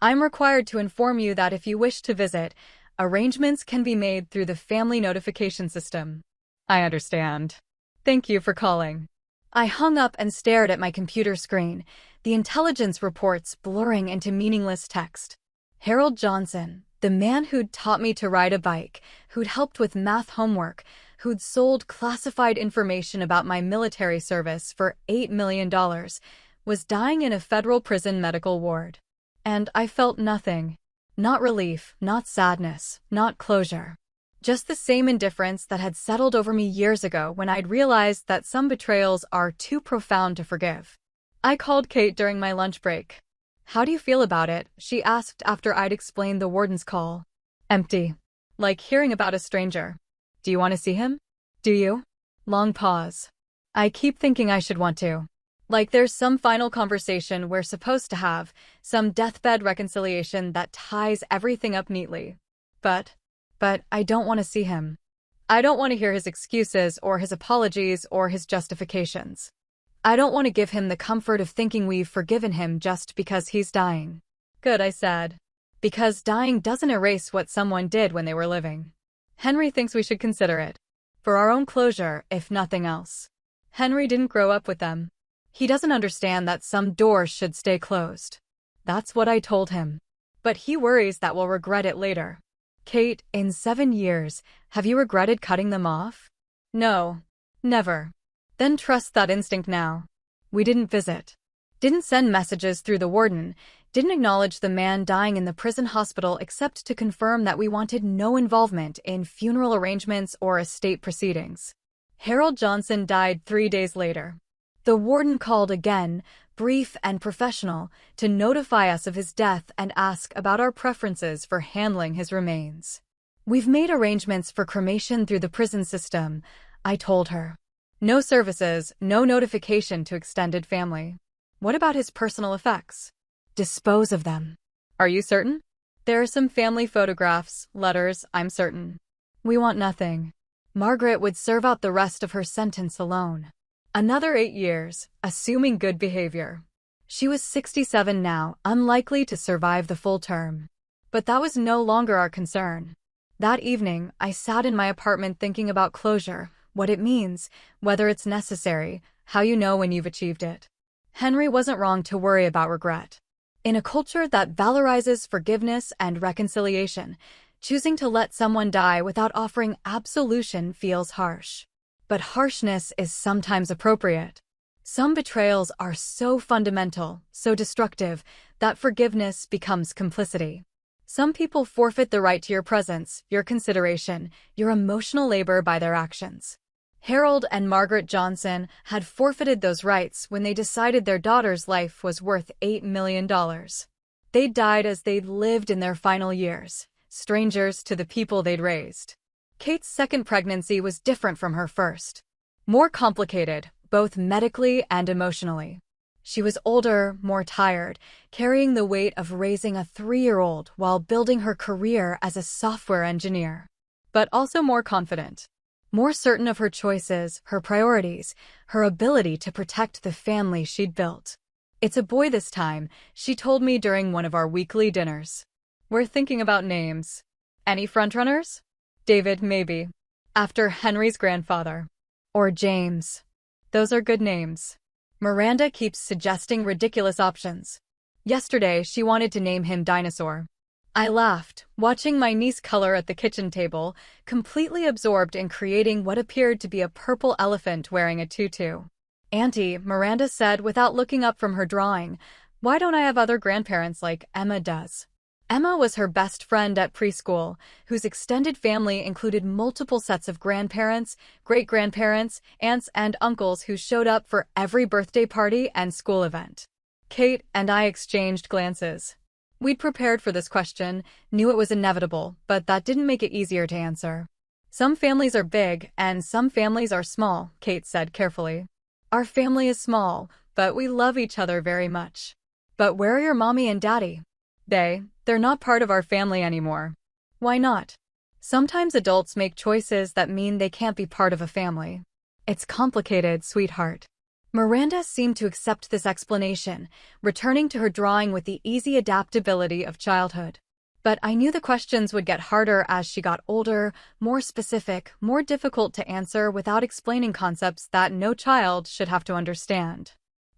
I'm required to inform you that if you wish to visit, Arrangements can be made through the family notification system. I understand. Thank you for calling. I hung up and stared at my computer screen, the intelligence reports blurring into meaningless text. Harold Johnson, the man who'd taught me to ride a bike, who'd helped with math homework, who'd sold classified information about my military service for $8 million, was dying in a federal prison medical ward. And I felt nothing. Not relief, not sadness, not closure. Just the same indifference that had settled over me years ago when I'd realized that some betrayals are too profound to forgive. I called Kate during my lunch break. "How do you feel about it?" she asked after I'd explained the warden's call. "Empty. Like hearing about a stranger." "Do you want to see him?" "Do you?" Long pause. "I keep thinking I should want to. Like there's some final conversation we're supposed to have, some deathbed reconciliation that ties everything up neatly. But I don't want to see him. I don't want to hear his excuses or his apologies or his justifications. I don't want to give him the comfort of thinking we've forgiven him just because he's dying." "Good," I said. "Because dying doesn't erase what someone did when they were living. Henry thinks we should consider it. For our own closure, if nothing else. Henry didn't grow up with them. He doesn't understand that some doors should stay closed." That's what I told him. "But he worries that we'll regret it later." "Kate, in 7 years, have you regretted cutting them off?" "No. Never." "Then trust that instinct now." We didn't visit. Didn't send messages through the warden. Didn't acknowledge the man dying in the prison hospital except to confirm that we wanted no involvement in funeral arrangements or estate proceedings. Harold Johnson died 3 days later. The warden called again, brief and professional, to notify us of his death and ask about our preferences for handling his remains. "We've made arrangements for cremation through the prison system," I told her. "No services, no notification to extended family." "What about his personal effects?" "Dispose of them." "Are you certain?" "There are some family photographs, letters, I'm certain." "We want nothing." Margaret would serve out the rest of her sentence alone. Another 8 years, assuming good behavior. She was 67 now, unlikely to survive the full term. But that was no longer our concern. That evening, I sat in my apartment thinking about closure, what it means, whether it's necessary, how you know when you've achieved it. Henry wasn't wrong to worry about regret. In a culture that valorizes forgiveness and reconciliation, choosing to let someone die without offering absolution feels harsh. But harshness is sometimes appropriate. Some betrayals are so fundamental, so destructive, that forgiveness becomes complicity. Some people forfeit the right to your presence, your consideration, your emotional labor by their actions. Harold and Margaret Johnson had forfeited those rights when they decided their daughter's life was worth $8 million. They died as they'd lived in their final years, strangers to the people they'd raised. Kate's second pregnancy was different from her first. More complicated, both medically and emotionally. She was older, more tired, carrying the weight of raising a 3-year-old while building her career as a software engineer. But also more confident. More certain of her choices, her priorities, her ability to protect the family she'd built. "It's a boy this time," she told me during one of our weekly dinners. "We're thinking about names. Any frontrunners?" "David, maybe. After Henry's grandfather. Or James. Those are good names." Miranda keeps suggesting ridiculous options. Yesterday, she wanted to name him Dinosaur. I laughed, watching my niece color at the kitchen table, completely absorbed in creating what appeared to be a purple elephant wearing a tutu. "Auntie," Miranda said without looking up from her drawing, "why don't I have other grandparents like Emma does?" Emma was her best friend at preschool, whose extended family included multiple sets of grandparents, great-grandparents, aunts, and uncles who showed up for every birthday party and school event. Kate and I exchanged glances. We'd prepared for this question, knew it was inevitable, but that didn't make it easier to answer. "Some families are big, and some families are small," Kate said carefully. "Our family is small, but we love each other very much." "But where are your mommy and daddy?" They're not part of our family anymore." "Why not?" "Sometimes adults make choices that mean they can't be part of a family." "It's complicated, sweetheart." Miranda seemed to accept this explanation, returning to her drawing with the easy adaptability of childhood. But I knew the questions would get harder as she got older, more specific, more difficult to answer without explaining concepts that no child should have to understand.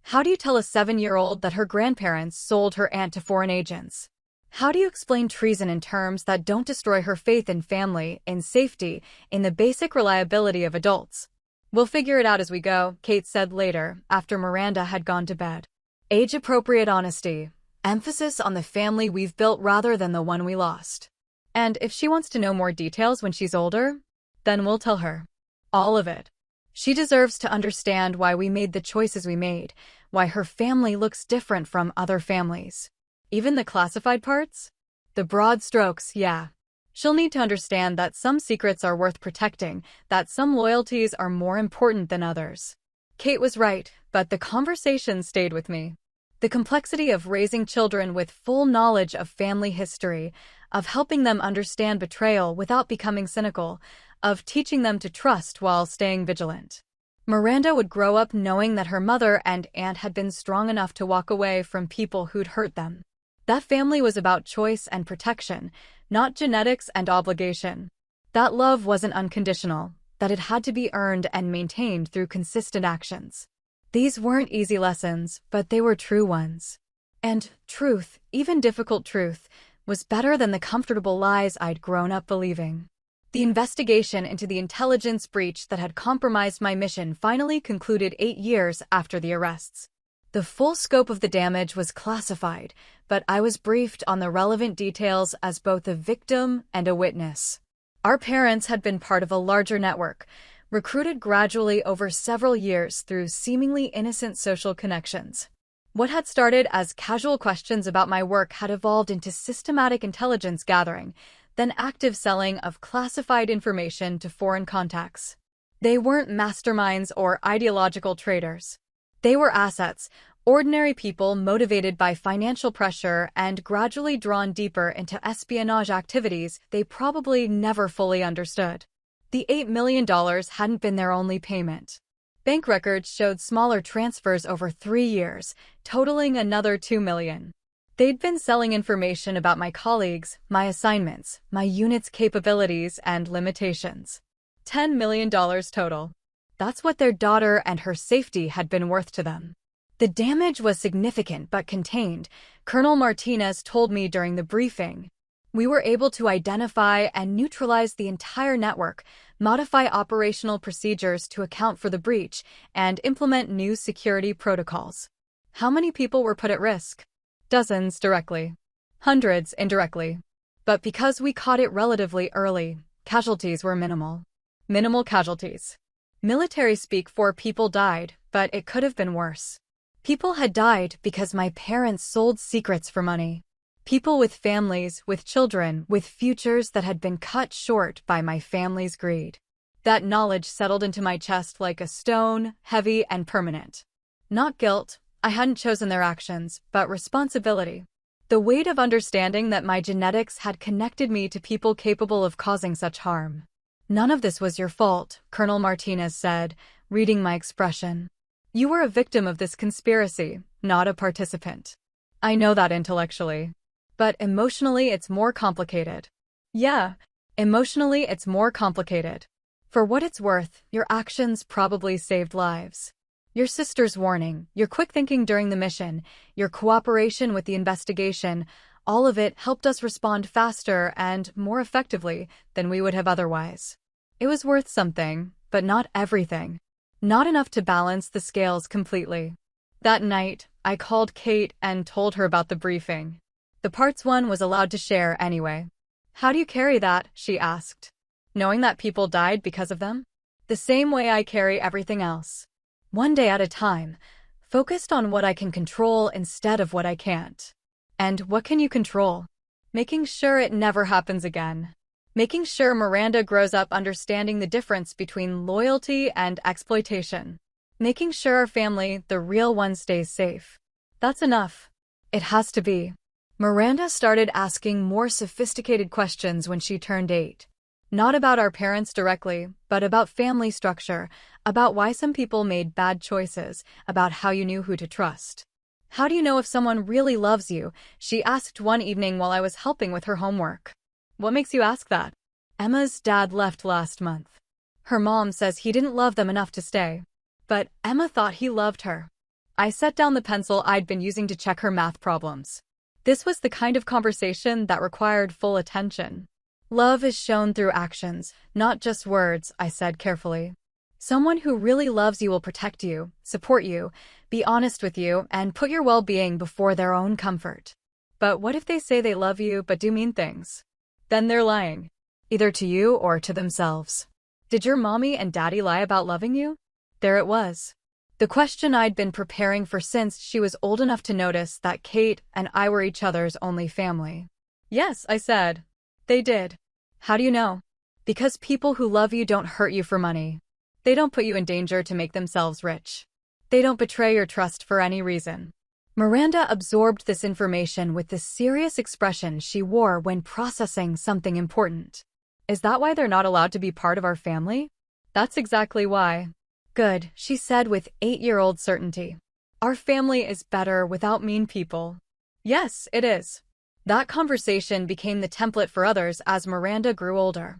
How do you tell a 7-year-old that her grandparents sold her aunt to foreign agents? How do you explain treason in terms that don't destroy her faith in family, in safety, in the basic reliability of adults? We'll figure it out as we go, Kate said later, after Miranda had gone to bed. Age-appropriate honesty. Emphasis on the family we've built rather than the one we lost. And if she wants to know more details when she's older, then we'll tell her. All of it. She deserves to understand why we made the choices we made, why her family looks different from other families. Even the classified parts? The broad strokes, yeah. She'll need to understand that some secrets are worth protecting, that some loyalties are more important than others. Kate was right, but the conversation stayed with me. The complexity of raising children with full knowledge of family history, of helping them understand betrayal without becoming cynical, of teaching them to trust while staying vigilant. Miranda would grow up knowing that her mother and aunt had been strong enough to walk away from people who'd hurt them. That family was about choice and protection, not genetics and obligation. That love wasn't unconditional, that it had to be earned and maintained through consistent actions. These weren't easy lessons, but they were true ones. And truth, even difficult truth, was better than the comfortable lies I'd grown up believing. The investigation into the intelligence breach that had compromised my mission finally concluded 8 years after the arrests. The full scope of the damage was classified, but I was briefed on the relevant details as both a victim and a witness. Our parents had been part of a larger network, recruited gradually over several years through seemingly innocent social connections. What had started as casual questions about my work had evolved into systematic intelligence gathering, then active selling of classified information to foreign contacts. They weren't masterminds or ideological traitors. They were assets, ordinary people motivated by financial pressure and gradually drawn deeper into espionage activities they probably never fully understood. The $8 million hadn't been their only payment. Bank records showed smaller transfers over 3 years, totaling another $2 million. They'd been selling information about my colleagues, my assignments, my unit's capabilities and limitations. $10 million total. That's what their daughter and her safety had been worth to them. The damage was significant but contained, Colonel Martinez told me during the briefing. We were able to identify and neutralize the entire network, modify operational procedures to account for the breach, and implement new security protocols. How many people were put at risk? Dozens directly. Hundreds indirectly. But because we caught it relatively early, casualties were minimal. Minimal casualties. Military speak for people died, but it could have been worse. People had died because my parents sold secrets for money. People with families, with children, with futures that had been cut short by my family's greed. That knowledge settled into my chest like a stone, heavy and permanent. Not guilt, I hadn't chosen their actions, but responsibility. The weight of understanding that my genetics had connected me to people capable of causing such harm. None of this was your fault, Colonel Martinez said, reading my expression. You were a victim of this conspiracy, not a participant. I know that intellectually. But emotionally it's more complicated. Yeah, emotionally it's more complicated. For what it's worth, your actions probably saved lives. Your sister's warning, your quick thinking during the mission, your cooperation with the investigation, all of it helped us respond faster and more effectively than we would have otherwise. It was worth something, but not everything. Not enough to balance the scales completely. That night, I called Kate and told her about the briefing. The parts one was allowed to share anyway. How do you carry that? She asked. Knowing that people died because of them? The same way I carry everything else. One day at a time, focused on what I can control instead of what I can't. And what can you control? Making sure it never happens again. Making sure Miranda grows up understanding the difference between loyalty and exploitation. Making sure our family, the real one, stays safe. That's enough. It has to be. Miranda started asking more sophisticated questions when she turned 8. Not about our parents directly, but about family structure, about why some people made bad choices, about how you knew who to trust. How do you know if someone really loves you? She asked one evening while I was helping with her homework. What makes you ask that? Emma's dad left last month. Her mom says he didn't love them enough to stay. But Emma thought he loved her. I set down the pencil I'd been using to check her math problems. This was the kind of conversation that required full attention. Love is shown through actions, not just words, I said carefully. Someone who really loves you will protect you, support you, be honest with you, and put your well-being before their own comfort. But what if they say they love you but do mean things? Then they're lying. Either to you or to themselves. Did your mommy and daddy lie about loving you? There it was. The question I'd been preparing for since she was old enough to notice that Kate and I were each other's only family. Yes, I said. They did. How do you know? Because people who love you don't hurt you for money. They don't put you in danger to make themselves rich. They don't betray your trust for any reason. Miranda absorbed this information with the serious expression she wore when processing something important. Is that why they're not allowed to be part of our family? That's exactly why. Good, she said with 8-year-old certainty. Our family is better without mean people. Yes, it is. That conversation became the template for others as Miranda grew older.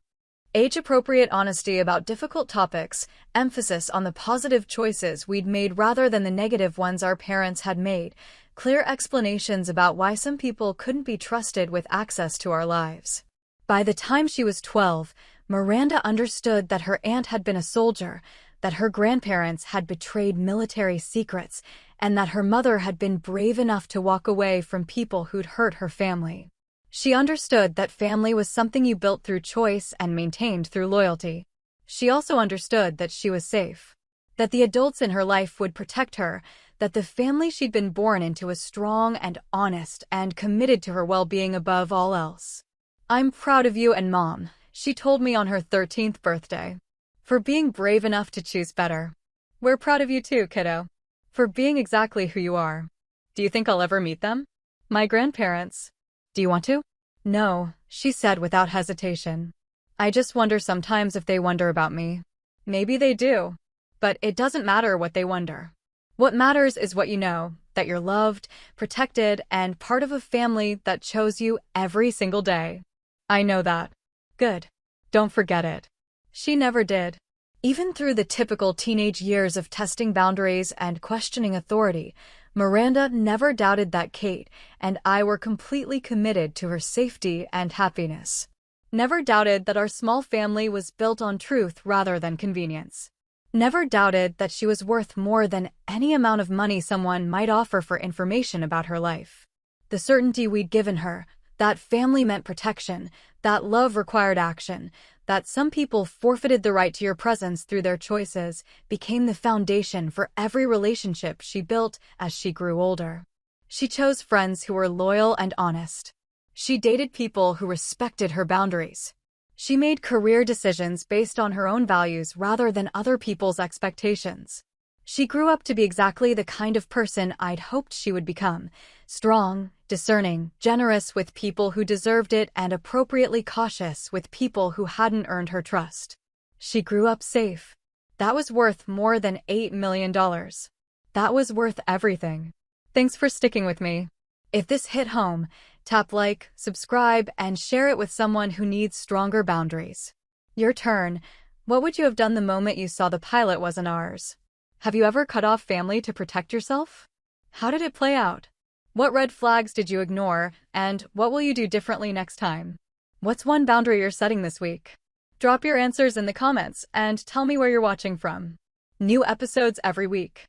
Age-appropriate honesty about difficult topics, emphasis on the positive choices we'd made rather than the negative ones our parents had made, clear explanations about why some people couldn't be trusted with access to our lives. By the time she was 12, Miranda understood that her aunt had been a soldier, that her grandparents had betrayed military secrets, and that her mother had been brave enough to walk away from people who'd hurt her family. She understood that family was something you built through choice and maintained through loyalty. She also understood that she was safe, that the adults in her life would protect her, that the family she'd been born into was strong and honest and committed to her well-being above all else. I'm proud of you and Mom, she told me on her 13th birthday. For being brave enough to choose better. We're proud of you too, kiddo. For being exactly who you are. Do you think I'll ever meet them? My grandparents. Do you want to? No, she said without hesitation. I just wonder sometimes if they wonder about me. Maybe they do. But it doesn't matter what they wonder. What matters is what you know, that you're loved, protected, and part of a family that chose you every single day. I know that. Good. Don't forget it. She never did. Even through the typical teenage years of testing boundaries and questioning authority, Miranda never doubted that Kate and I were completely committed to her safety and happiness. Never doubted that our small family was built on truth rather than convenience. Never doubted that she was worth more than any amount of money someone might offer for information about her life. The certainty we'd given her, that family meant protection, that love required action, that some people forfeited the right to your presence through their choices, became the foundation for every relationship she built as she grew older. She chose friends who were loyal and honest. She dated people who respected her boundaries. She made career decisions based on her own values rather than other people's expectations. She grew up to be exactly the kind of person I'd hoped she would become, strong, discerning, generous with people who deserved it, and appropriately cautious with people who hadn't earned her trust. She grew up safe. That was worth more than $8 million. That was worth everything. Thanks for sticking with me. If this hit home, tap like, subscribe, and share it with someone who needs stronger boundaries. Your turn. What would you have done the moment you saw the pilot wasn't ours? Have you ever cut off family to protect yourself? How did it play out? What red flags did you ignore, and what will you do differently next time? What's one boundary you're setting this week? Drop your answers in the comments and tell me where you're watching from. New episodes every week.